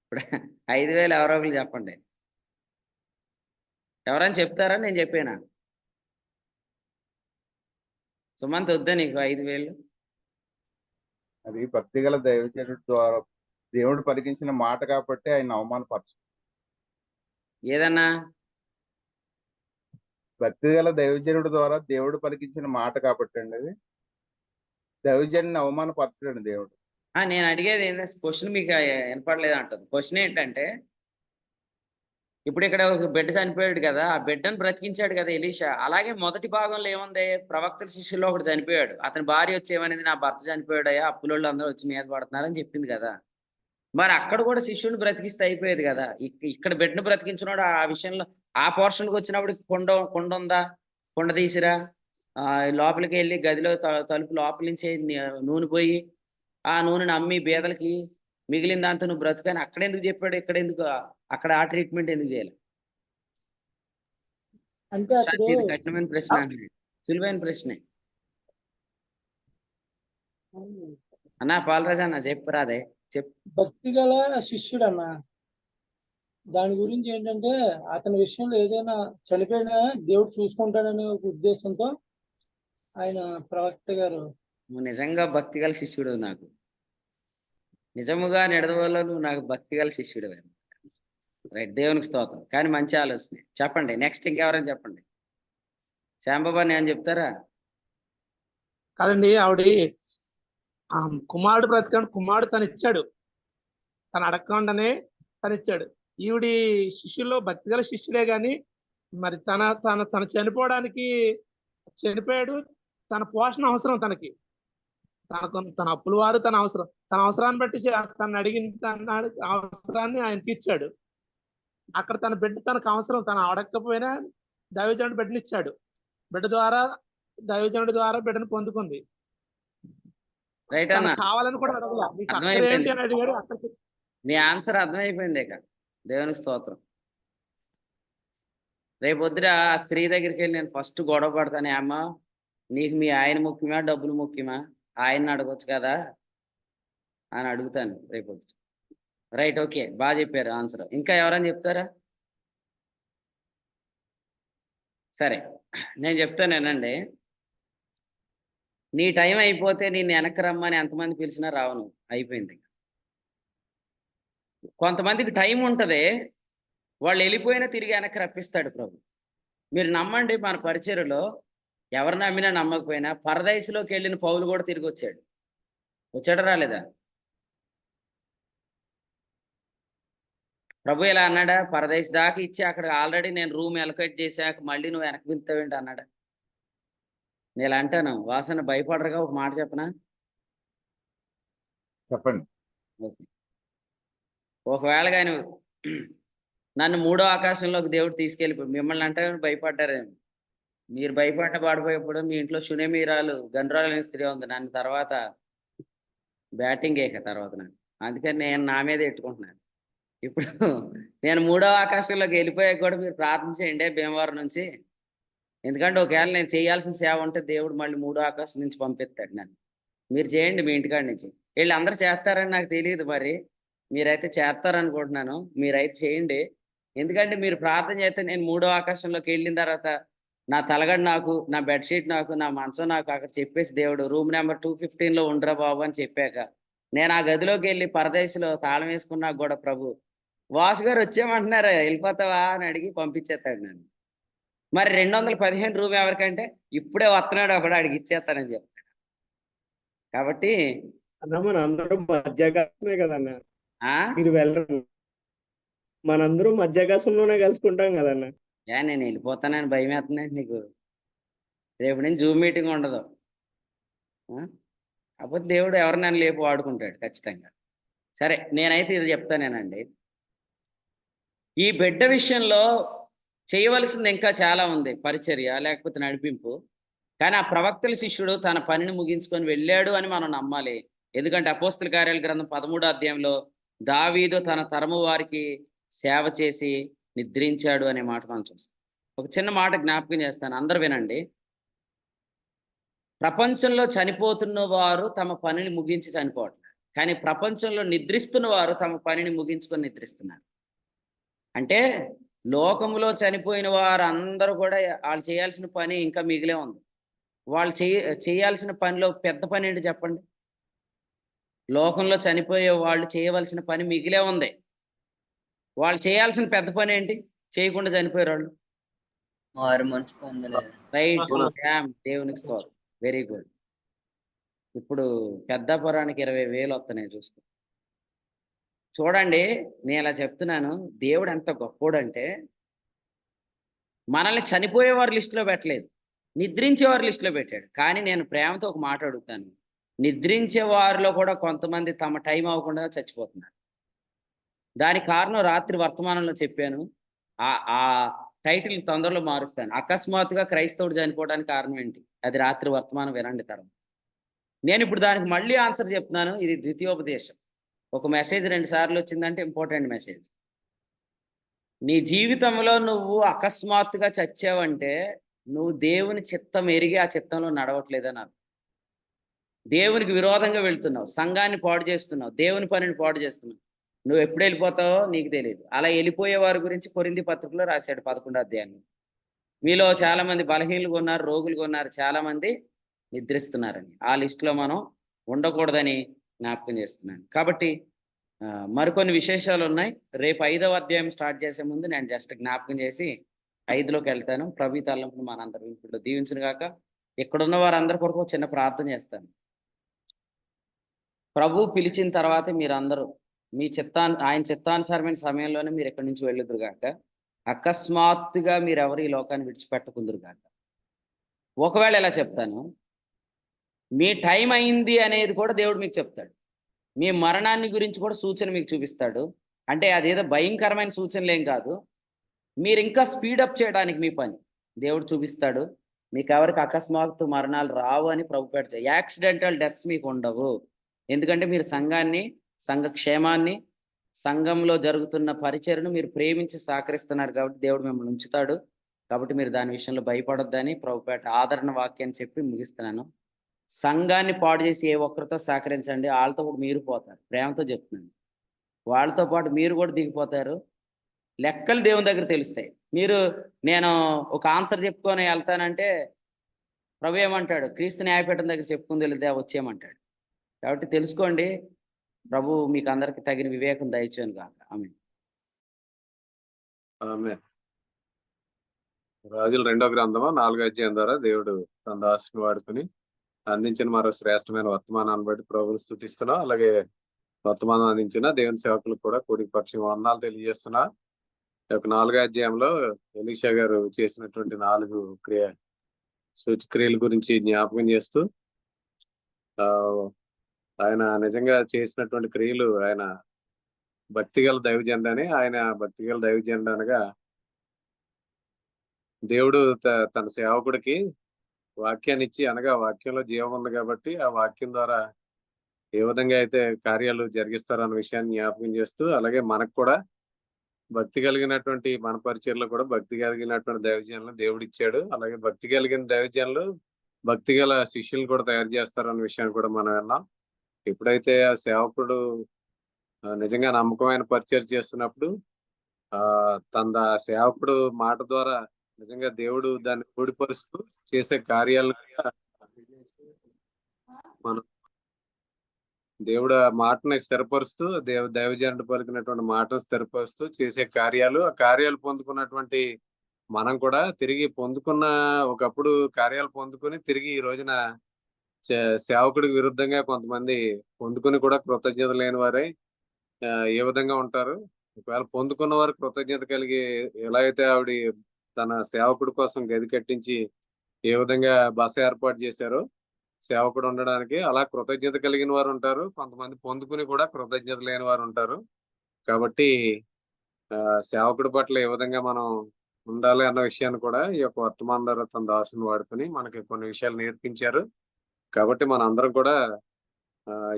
ఇప్పుడు 5,000 ఎవరో ఒకరు చెప్పండి. ఎవరైనా చెప్తారా? నేను చెప్పానా? సుమంత్ వద్దా నీకు 5,000? అది భక్తిగల దైవజనుడి ద్వారా దేవుడు పలికించిన మాట కాబట్టి ఆయన అవమానపరచు. ఏదన్నా భక్తిగల దైవజనుడి ద్వారా దేవుడు పలికించిన మాట కాబట్టి అండి అది దైవజనుని అవమానపరచడండి దేవుడు. నేను అడిగేది ఏంటంటే క్వశ్చన్ మీకు వినపడలేదు అంటుంది. క్వశ్చన్ ఏంటంటే ఇప్పుడు ఇక్కడ ఒక బిడ్డ చనిపోయాడు కదా, ఆ బిడ్డను బ్రతికించాడు కదా ఎలీషా. అలాగే మొదటి భాగంలో ఏముంది, ప్రవక్తల శిష్యుల్లో ఒకడు చనిపోయాడు. అతని భార్య వచ్చి ఏమనేది, నా భర్త చనిపోయాడయ్యా, అప్పులోళ్ళు అందరూ వచ్చి మీద పడుతున్నారని చెప్పింది కదా. మరి అక్కడ కూడా శిష్యుని బ్రతికిస్తే అయిపోయేది కదా. ఇక్కడ బిడ్డను బ్రతికించున్నాడు. ఆ విషయంలో ఆ పోర్షన్కి వచ్చినప్పుడు కొండ ఉందా, కొండ తీసిరా, లోపలికి వెళ్ళి గదిలో తలుపు లోపల నుంచి నూనె పోయి ఆ నూనెని అమ్మి బీదలకి మిగిలిన దాంతో నువ్వు బ్రతుకని అక్కడ ఎందుకు చెప్పాడు, ఇక్కడ ఎందుకు, అక్కడ ఆ ట్రీట్మెంట్ ఎందుకు చేయాలి? అంటే అతడు ఇది కఠినమైన ప్రశ్న అంటే సులువైన ప్రశ్నే అన్నా. పాలరాజు అన్న చెప్పురాదే చెప్పు. భక్తి గల శిష్యుడు అన్న, దాని గురించి ఏంటంటే అతని విషయంలో ఏదైనా చనిపోయినా దేవుడు చూసుకుంటాడనే ఒక ఉద్దేశంతో ఆయన ప్రవక్త గారు. నువ్వు నిజంగా భక్తి గల శిష్యుడు, నాకు నిజముగా నిడదవల్ల నువ్వు నాకు భక్తి గల శిష్యుడు. రైట్, దేవునికి స్తోత్రం. కానీ మంచి ఆలోచన. చెప్పండి నెక్స్ట్, ఇంకెవరైనా చెప్పండి. శ్యాంబాబా నేను చెప్తారా? కాదండి, ఆవిడ కుమారుడు బ్రతికాడు, కుమారుడు తను ఇచ్చాడు, తను అడగకుండానే తను ఇచ్చాడు. ఈవిడి శిష్యుల్లో భక్తిగల శిష్యుడే గాని మరి తన తన తన చనిపోయాడు. తన పోషణ అవసరం తనకి, తన అప్పుల వారు తన అవసరాన్ని బట్టి తను అడిగిన తన అవసరాన్ని ఆయన తీర్చాడు. అక్కడ తన బిడ్డ తనకు అవసరం, తను అడగకపోయినా దైవజనుడు బిడ్డనిచ్చాడు. దైవజనుడి ద్వారా బిడ్డను పొందుకుంది. రైట్ అన్న, కావాలని కూడా అడగల, మీకు అక్కడ ఏంటి అని అడిగాడు. అక్కడికి నీ ఆన్సర్ అర్థమైపోయింది. ఇక దేవునికి స్తోత్రం. రేపొద్దున ఆ స్త్రీ దగ్గరికి వెళ్ళి నేను ఫస్ట్ గొడవ పడతానే, అమ్మ నీకు మీ ఆయన ముఖ్యమా డబ్బులు ముఖ్యమా, ఆయన్ని అడగొచ్చు కదా అని అడుగుతాను రేపొద్దు. రైట్, ఓకే, బాగా చెప్పారు ఆన్సర్. ఇంకా ఎవరైనా చెప్తారా? సరే, నేను చెప్తానేనండి. నీ టైం అయిపోతే నేను వెనక్కి రమ్మని ఎంతమంది పిలిచినా రావను, అయిపోయింది. కొంతమందికి టైం ఉంటుంది, వాళ్ళు వెళ్ళిపోయినా తిరిగి వెనక్కి రప్పిస్తాడు ప్రభు. మీరు నమ్మండి, మన పరిచర్యలో ఎవరు నమ్మినా నమ్మకపోయినా పరదేశంలోకి వెళ్ళిన పౌలు కూడా తిరిగి వచ్చాడు రాలేదా? ప్రభు ఇలా అన్నాడా? పరదేశ్ దాకా ఇచ్చి అక్కడ ఆల్రెడీ నేను రూమ్ ఎలకేట్ చేశాక మళ్ళీ నువ్వు వెనక్కి పిలుతావేంటి అన్నాడా? నేను అంటాను, వాసన భయపడరుగా ఒక మాట చెప్పనా? చెప్పండి. ఓకే, ఒకవేళ కానీ నన్ను మూడో ఆకాశంలోకి దేవుడు తీసుకెళ్ళిపోయి మిమ్మల్ని అంటే భయపడ్డారేమో. మీరు భయపడ్డ పాడిపోయేప్పుడు మీ ఇంట్లో సునేమీరాలు గండ్రాలు స్త్రీ ఉంది, నన్ను తర్వాత బ్యాటింగ్ వేయక తర్వాత నన్ను, అందుకని నేను నా మీద ఎట్టుకుంటున్నాను. ఇప్పుడు నేను మూడో ఆకాశంలోకి వెళ్ళిపోయాక కూడా మీరు ప్రార్థన చేయండి భీమవరం నుంచి. ఎందుకంటే ఒకవేళ నేను చేయాల్సిన సేవ ఉంటే దేవుడు మళ్ళీ మూడో ఆకాశం నుంచి పంపిస్తాడు నన్ను. మీరు చేయండి మీ ఇంటికాడి నుంచి. వీళ్ళు అందరూ చేస్తారని నాకు తెలియదు, మరి మీరైతే చేస్తారనుకుంటున్నాను. మీరైతే చేయండి. ఎందుకంటే మీరు ప్రార్థన చేస్తే నేను మూడో ఆకాశంలోకి వెళ్ళిన తర్వాత నా తలగడ నాకు, నా బెడ్షీట్ నాకు, నా మంచం నాకు అక్కడ చెప్పేసి దేవుడు రూమ్ నెంబర్ 215లో ఉండరా బాబు అని చెప్పాక నేను ఆ గదిలోకి వెళ్ళి పరదేశంలో తాళం వేసుకున్నాక కూడా ప్రభు వాసు గారు వచ్చేయమంటున్నారా వెళ్ళిపోతావా అని అడిగి పంపించేస్తాడు నన్ను. మరి 215 రూమ్ ఎవరికంటే ఇప్పుడే వస్తున్నాడు ఒకడు అడిగి ఇచ్చేస్తానని చెప్తాడు. కాబట్టి అన్న మనందరం మధ్యాకాశమే కదన్న, ఆ మీరు వెళ్ళరు, మనందరం మధ్యాకాశంలోనే కలుసుకుంటాం కదన్న. నేను వెళ్ళిపోతానని భయం వేస్తున్నాడు నీకు? రేపు నుంచి జూమ్ మీటింగ్ ఉండదు. కాకపోతే దేవుడు ఎవరినైనా లేపు వాడుకుంటాడు ఖచ్చితంగా. సరే, నేనైతే ఇది చెప్తానేనండి. ఈ బిడ్డ విషయంలో చేయవలసింది ఇంకా చాలా ఉంది, పరిచర్య లేకపోతే నడిపింపు. కానీ ఆ ప్రవక్తల శిష్యుడు తన పనిని ముగించుకొని వెళ్ళాడు అని మనం నమ్మాలి. ఎందుకంటే అపోస్తల కార్యాల గ్రంథం 13వ అధ్యాయంలో దావీదు తన తరము వారికి సేవ చేసి నిద్రించాడు అనే మాట మనం చూస్తాం. ఒక చిన్న మాట జ్ఞాపకం చేస్తాను, అందరూ వినండి. ప్రపంచంలో చనిపోతున్న వారు తమ పనిని ముగించి చనిపోవట్లేదు, కానీ ప్రపంచంలో నిద్రిస్తున్న వారు తమ పనిని ముగించుకొని నిద్రిస్తున్నారు. అంటే లోకంలో చనిపోయిన వారు అందరూ కూడా వాళ్ళు చేయాల్సిన పని ఇంకా మిగిలే ఉంది. వాళ్ళు చేయాల్సిన పనిలో పెద్ద పని ఏంటి చెప్పండి? లోకంలో చనిపోయే వాళ్ళు చేయవలసిన పని మిగిలే ఉంది. వాళ్ళు చేయాల్సిన పెద్ద పని ఏంటి? చేయకుండా చనిపోయారు వాళ్ళు. మారు మనసు పొందలేదు. రైట్, ఆహా. శ్యామ్, దేవునికి స్తోత్రం, వెరీ గుడ్. ఇప్పుడు పెద్దాపురానికి 20,000 వస్తున్నాయి చూసుకో. చూడండి, నేను ఇలా చెప్తున్నాను, దేవుడు ఎంత గొప్పోడంటే మనల్ని చనిపోయేవారి లిస్టులో పెట్టలేదు, నిద్రించేవారి లిస్టులో పెట్టాడు. కానీ నేను ప్రేమతో ఒక మాట అడుగుతాను, నిద్రించే వారిలో కూడా కొంతమంది తమ టైం అవ్వకుండా చచ్చిపోతున్నారు. దానికి కారణం రాత్రి వర్తమానంలో చెప్పాను, ఆ టైటిల్ తొందరలో మారుస్తాను. అకస్మాత్తుగా క్రైస్తవుడు చనిపోవడానికి కారణం ఏంటి? అది రాత్రి వర్తమానం వినండి తర్వాత. నేను ఇప్పుడు దానికి మళ్ళీ ఆన్సర్ చెప్తున్నాను. ఇది ద్వితీయోపదేశం. ఒక మెసేజ్ 2 సార్లు వచ్చిందంటే ఇంపార్టెంట్ మెసేజ్. నీ జీవితంలో నువ్వు అకస్మాత్తుగా చచ్చావంటే నువ్వు దేవుని చిత్తం ఎరిగి ఆ చిత్తంలో నడవట్లేదన్నారు. దేవునికి విరోధంగా వెళ్తున్నావు, సంఘాన్ని పాడు చేస్తున్నావు, దేవుని పనిని పాడు చేస్తున్నావు. నువ్వు ఎప్పుడు వెళ్ళిపోతావో నీకు తెలియదు. అలా వెళ్ళిపోయే వారి గురించి కొరింథీ పత్రికలో రాశాడు 11వ అధ్యాయంలో. మీలో చాలామంది బలహీనులుగా ఉన్నారు, రోగులుగా ఉన్నారు, చాలామంది నిద్రిస్తున్నారని. ఆ లిస్టులో మనం ఉండకూడదని జ్ఞాపకం చేస్తున్నాను. కాబట్టి మరికొన్ని విశేషాలు ఉన్నాయి. రేపు 5వ అధ్యాయం స్టార్ట్ చేసే ముందు నేను జస్ట్ జ్ఞాపకం చేసి 5లోకి వెళ్తాను. ప్రభు తలంపును మనందరూ ఇప్పుడు దీవించును గాక. ఇక్కడున్న వారందరి కొరకు చిన్న ప్రార్థన చేస్తాను. ప్రభు పిలిచిన తర్వాత మీరందరూ మీ ఆయన చిత్తానుసారమైన సమయంలోనే మీరు ఎక్కడి నుంచి వెళ్ళుదురు గాక. అకస్మాత్తుగా మీరెవరు ఈ లోకాన్ని విడిచిపెట్టకుందురు గాక. ఒకవేళ ఇలా చెప్తాను, మీ టైం అయింది అనేది కూడా దేవుడు మీకు చెప్తాడు. మీ మరణాన్ని గురించి కూడా సూచన మీకు చూపిస్తాడు. అంటే అదేదో భయంకరమైన సూచనలు ఏం కాదు, మీరు ఇంకా స్పీడప్ చేయడానికి మీ పని దేవుడు చూపిస్తాడు. మీకు ఎవరికి అకస్మాత్తు మరణాలు రావు అని ప్రభు పెడతాడు. యాక్సిడెంటల్ డెత్స్ మీకు ఉండవు. ఎందుకంటే మీరు సంఘాన్ని, సంఘ క్షేమాన్ని, సంఘంలో జరుగుతున్న పరిచర్ను మీరు ప్రేమించి సహకరిస్తున్నారు కాబట్టి దేవుడు మిమ్మల్ని ఉంచుతాడు. కాబట్టి మీరు దాని విషయంలో భయపడొద్దని ప్రభుపేట ఆదరణ వాక్యాన్ని చెప్పి ముగిస్తున్నాను. సంఘాన్ని పాడు చేసి ఏ ఒక్కరితో సహకరించండి, వాళ్ళతో కూడా మీరు పోతారు. ప్రేమతో చెప్తున్నాను, వాళ్ళతో పాటు మీరు కూడా దిగిపోతారు. లెక్కలు దేవుని దగ్గర తెలుస్తాయి. నేను ఒక ఆన్సర్ చెప్పుకొని వెళ్తానంటే ప్రభు ఏమంటాడు, క్రీస్తు న్యాయపీఠం దగ్గర చెప్పుకుంది వెళ్తే వచ్చేయమంటాడు. కాబట్టి తెలుసుకోండి. ప్రభు మీకు అందరికి తగిన వివేకం దయచేయను గాక. ఆమేన్. ఆమేన్. రాజుల 2వ గ్రంథము 4వ అధ్యాయం ద్వారా దేవుడు తన దాసుని వాడుకుని అందించిన మరో శ్రేష్టమైన వర్తమానాన్ని బట్టి ప్రభువుని స్తుతిస్తున్నాం. అలాగే వర్తమానం అందించిన దేవుని సేవకులకు కూడా కూడికి పక్షం వందనాలు తెలియజేస్తున్నా. ఈ యొక్క 4వ అధ్యాయంలో ఎలీషా గారు చేసినటువంటి 4 సూచక్రియల గురించి జ్ఞాపకం చేస్తూ ఆయన నిజంగా చేసినటువంటి క్రియలు, ఆయన భక్తిగల దైవజనుడని, ఆయన భక్తిగల దైవజనుడు అనగా దేవుడు తన సేవకుడికి వాక్యాన్ని ఇచ్చి, అనగా వాక్యంలో జీవం ఉంది కాబట్టి ఆ వాక్యం ద్వారా ఏ విధంగా అయితే కార్యాలు జరిగిస్తారన్న విషయాన్ని జ్ఞాపకం చేస్తూ, అలాగే మనకు కూడా భక్తి కలిగినటువంటి మన పరిచయలో కూడా భక్తి కలిగినటువంటి దైవజనులు దేవుడు ఇచ్చాడు. అలాగే భక్తి కలిగిన దైవజనులు భక్తి గల శిష్యులు కూడా తయారు చేస్తారన్న విషయాన్ని కూడా మనం విన్నాం. ఎప్పుడైతే ఆ సేవకుడు నిజంగా నమ్మకమైన పరిచయం చేస్తున్నప్పుడు తన సేవకుడు మాట ద్వారా నిజంగా దేవుడు దాన్ని కూడిపరుస్తూ చేసే కార్యాలు, మనం దేవుడు ఆ మాటను స్థిరపరుస్తూ, దైవజనుడు పలికినటువంటి మాటను స్థిరపరుస్తూ చేసే కార్యాలు, ఆ కార్యాలు పొందుకున్నటువంటి మనం కూడా తిరిగి పొందుకున్న, ఒకప్పుడు కార్యాలు పొందుకుని తిరిగి ఈ రోజున సేవకుడికి విరుద్ధంగా కొంతమంది పొందుకుని కూడా కృతజ్ఞత లేని వారై ఏ విధంగా ఉంటారు. ఒకవేళ పొందుకున్న వారు కృతజ్ఞత కలిగి, ఎలా అయితే ఆవిడ తన సేవకుడి కోసం గది కట్టించి ఏ విధంగా బస ఏర్పాటు చేశారో సేవకుడు ఉండడానికి, అలా కృతజ్ఞత కలిగిన వారు ఉంటారు. కొంతమంది పొందుకుని కూడా కృతజ్ఞత లేని వారు ఉంటారు. కాబట్టి సేవకుడి పట్ల ఏ విధంగా మనం ఉండాలి అన్న విషయాన్ని కూడా ఈ యొక్క వర్తమాన ద్వారా తన దాసుని వాడుకుని మనకి కొన్ని విషయాలు నేర్పించారు. కాబట్టి మన అందరం కూడా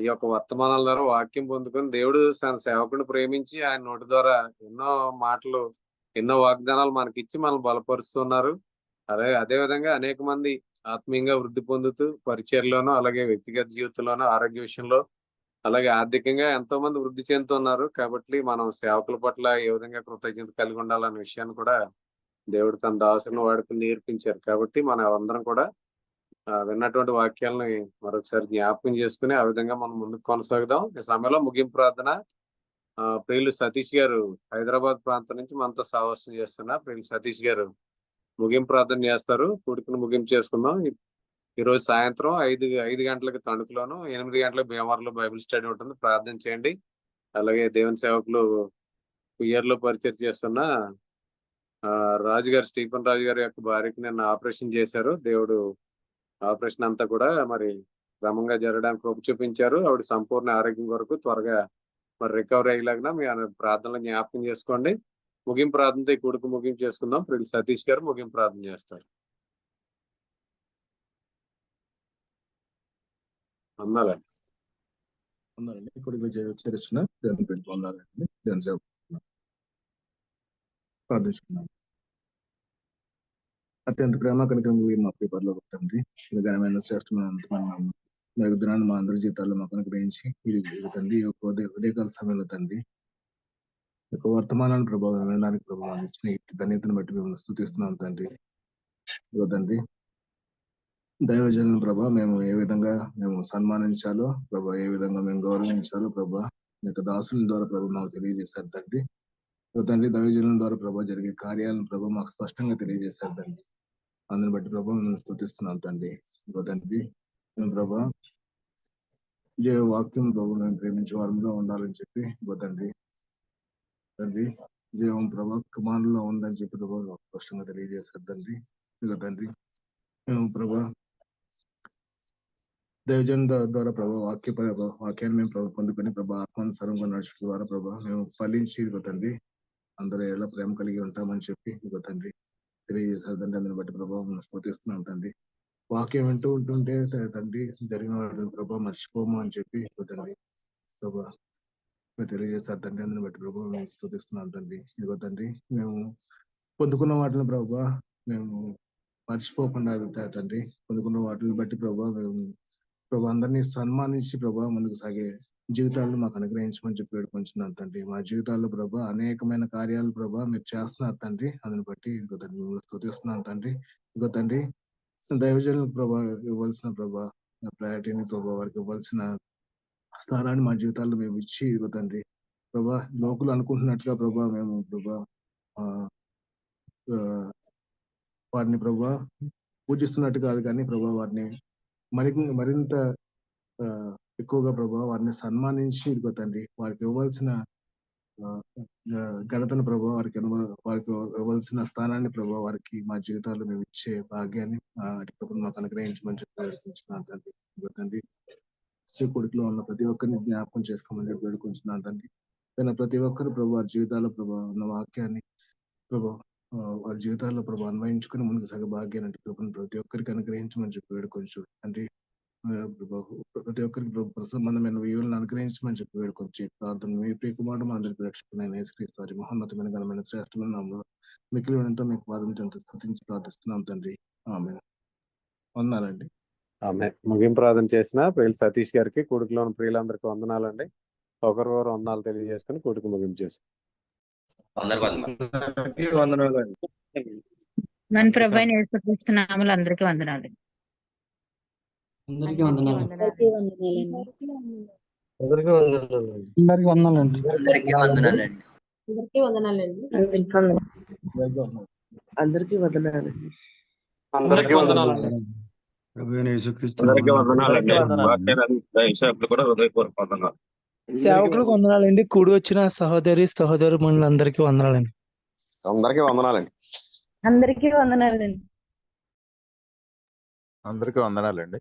ఈ యొక్క వర్తమానాల ద్వారా వాక్యం పొందుకొని, దేవుడు తన సేవకుడిని ప్రేమించి ఆయన నోటి ద్వారా ఎన్నో మాటలు, ఎన్నో వాగ్దానాలు మనకిచ్చి మనల్ని బలపరుస్తున్నారు. అదే విధంగా అనేక మంది ఆత్మీయంగా వృద్ధి పొందుతూ పరిచర్లోనూ, అలాగే వ్యక్తిగత జీవితంలోనూ, ఆరోగ్య విషయంలో, అలాగే ఆర్థికంగా ఎంతో మంది వృద్ధి చెందుతున్నారు. కాబట్టి మనం సేవకుల పట్ల ఏ విధంగా కృతజ్ఞత కలిగి ఉండాలనే విషయాన్ని కూడా దేవుడు తన దాసులను వాడుకుని నేర్పించారు. కాబట్టి మనం అందరం కూడా విన్నటువంటి వాక్యాలని మరొకసారి జ్ఞాపకం చేసుకుని ఆ విధంగా మనం ముందుకు కొనసాగుదాం. ఈ సమయంలో ముగింపు ప్రార్థన ప్రియులు సతీష్ గారు హైదరాబాద్ ప్రాంతం నుంచి మనతో సహవాసం చేస్తున్నా. ప్రియులు సతీష్ గారు ముగింపు ప్రార్థన చేస్తారు. కూడికను ముగింపు చేసుకుందాం. ఈ రోజు సాయంత్రం 5 గంటలకు తణుకులోను, 8 గంటలకు భీమవరంలో బైబిల్ స్టడీ ఉంటుంది. ప్రార్థన చేయండి. అలాగే దేవుని సేవకులు లో పరిచయం చేస్తున్న రాజు గారు, స్టీఫెన్ రాజు గారి యొక్క భార్యకి నిన్న ఆపరేషన్ చేశారు. దేవుడు ఆపరేషన్ అంతా కూడా మరి క్రమంగా జరగడానికి కృప చూపించారు. ఆవిడ సంపూర్ణ ఆరోగ్యం వరకు త్వరగా మరి రికవరీ అయ్యేలాగా మీ ప్రార్థనలు జ్ఞాపకం చేసుకోండి. ముగింపు ప్రార్థనతో ఈ కూడుకు ముగింపు చేసుకుందాం. ప్రియులు సతీష్ గారు ముగింపు ప్రార్థన చేస్తారు. అందాలండి. ఉన్నారండి. ఇప్పుడు చేర్చిన దేవుని పెట్టి ఉన్నారండి. దేవుని సేవ ప్రార్థిస్తున్నాను. అత్యంత ప్రేమ కనుక మా పేపర్లో తండ్రి, ఘనమైన శ్రేష్టమైన మీకు దినాన్ని మా అందరి జీవితాల్లో మాకు అనుగ్రహించి ఇది తండ్రి ఉదయకాల సమయంలో తండ్రి యొక్క వర్తమానాన్ని ప్రభావం వినడానికి ప్రభావం ఇచ్చిన ధన్యతను బట్టి మేము స్తుతిస్తున్నాం తండ్రి. తండ్రి దైవజనుల ప్రభా మేము ఏ విధంగా మేము సన్మానించాలో ప్రభా, ఏ విధంగా మేము గౌరవించాలో ప్రభా మీ యొక్క దాసుల ద్వారా ప్రభు మాకు తెలియజేశారు తండ్రి. తండ్రి దైవజనుల ద్వారా ప్రభా జరిగే కార్యాలను ప్రభు మాకు స్పష్టంగా తెలియజేశారు తండ్రి. అందుని బట్టి ప్రభా మేము స్తుతిస్తున్నాం తండ్రి. తండ్రి మేము ప్రభా వాక్యం ప్రభు మేము ప్రేమించే వారంగా ఉండాలని చెప్పి తండ్రి తండ్రి జీవం ప్రభా కుమారులో ఉందని చెప్పి ప్రభా స్పష్టంగా తెలియజేశారు తండ్రి. తండ్రి మేము ప్రభా దైవజన్ ద్వారా ప్రభా వాక్యాన్ని మేము ప్రభు పొందుకొని ప్రభా ఆత్మానుసారంగా నడుచడం ద్వారా ప్రభా మేము ఫలించి తండ్రి అందరూ ఎలా ప్రేమ కలిగి ఉంటామని చెప్పి తండ్రి తెలియజేశారు తండ్రి. అందుని బట్టి ప్రభావం స్తుతిస్తున్నాం తండ్రి. వాక్యం వింటూ ఉంటుంటే తండ్రి జరిగిన వాటిని ప్రభావ మర్చిపోము అని చెప్పి తండ్రి ప్రభా మీరు తెలియజేశారు తండ్రి. అందుని బట్టి ప్రభావం మేము స్తుతిస్తున్నాం తండ్రి. ఇదిగో తండ్రి మేము పొందుకున్న వాటిని ప్రభావ మేము మర్చిపోకుండా తండ్రి పొందుకున్న వాటిని బట్టి ప్రభావ మేము ప్రభా అందరినీ సన్మానించి ప్రభా ముందుకు సాగే జీవితాలను మాకు అనుగ్రహించమని చెప్పి వేడుకొంచున్నాం తండ్రి. మా జీవితాల్లో ప్రభా అనేకమైన కార్యాలు ప్రభా మీరు చేస్తున్నారు తండ్రి. అందుని బట్టి ఇంకో తండ్రి మిమ్మల్ని స్తుతిస్తున్నాం తండ్రి. ఇంకో తండ్రి దైవజనులకు ప్రభా ఇవ్వాల్సిన ప్రభా ప్రయారిటీని ప్రభా వారికి ఇవ్వాల్సిన స్థానాన్ని మా జీవితాల్లో మేము ఇచ్చి ఇదిగో తండ్రి ప్రభా లోకులు అనుకుంటున్నట్టుగా ప్రభా మేము ప్రభా వారిని ప్రభా పూజిస్తున్నట్టు కాదు కానీ ప్రభా వారిని మరింత ఎక్కువగా ప్రభావ వారిని సన్మానించి ఇదిగో తండ్రి వారికి ఇవ్వాల్సిన ఘనతను ప్రభావ వారికి ఇవ్వాల్సిన స్థానాన్ని ప్రభావ వారికి మా జీవితాల్లో మేము ఇచ్చే భాగ్యాన్ని మాకు అనుగ్రహించమని చెప్పి వేడుకుంటున్నాను తండ్రి. ఇదిగో తండ్రి కొడుకులో ఉన్న ప్రతి ఒక్కరిని జ్ఞాపకం చేసుకోమని చెప్పి వేడుకుంటున్నాను తండ్రి. కానీ ప్రతి ఒక్కరు ప్రభావ వారి జీవితాల్లో ప్రభావ ఉన్న వాక్యాన్ని ప్రభావ వారి జీవితాల్లో ప్రభావ అన్వయించుకుని ముందుకు సాగే భాగ్యాన్ని ప్రతి ఒక్కరికి అనుగ్రహించమని చెప్పి వేడుకొంచు తండ్రి. ప్రతి ఒక్కరికి సంబంధమైన వీవులను అనుగ్రహించమని చెప్పి వేడుకొచ్చి ప్రార్థన మీ ప్రియకుమారుడు మా అందరికి రక్షకుడైన యేసుక్రీస్తు వారి మహోన్నతమైన ఘనమైన శ్రేష్టమైన నామములో మిగిలినంతో మీకు పాదం స్తుతించి ప్రార్థిస్తున్నాం తండ్రి. ఆమేన్. వందనాలండి. ముగింపు ప్రార్థన చేసిన ప్రియులు సతీష్ గారికి, కూడుకులో ఉన్న ప్రియులందరికీ వందనాలండి. ఒకరికొకరు వందనాలు తెలియజేసుకుని కూడుకు ముగింపు చేస్తాం. మన ప్రభువైన యేసుక్రీస్తు నామములో అందరికీ వందనాలు. అందరికీ వందనాలు. అందరికీ వందనాలండి. అందరికీ వందనాలండి. అందరికీ వందనాలండి. అందరికీ వందనాలండి. అందరికీ వందనాలండి. అందరికీ వందనాలండి. సేవకులకు వందనాలండి. కూడి వచ్చిన సహోదరులందరికీ వందనాలండి. అందరికీ వందనాలండి. అందరికీ వందనాలండి. అందరికీ వందనాలండి.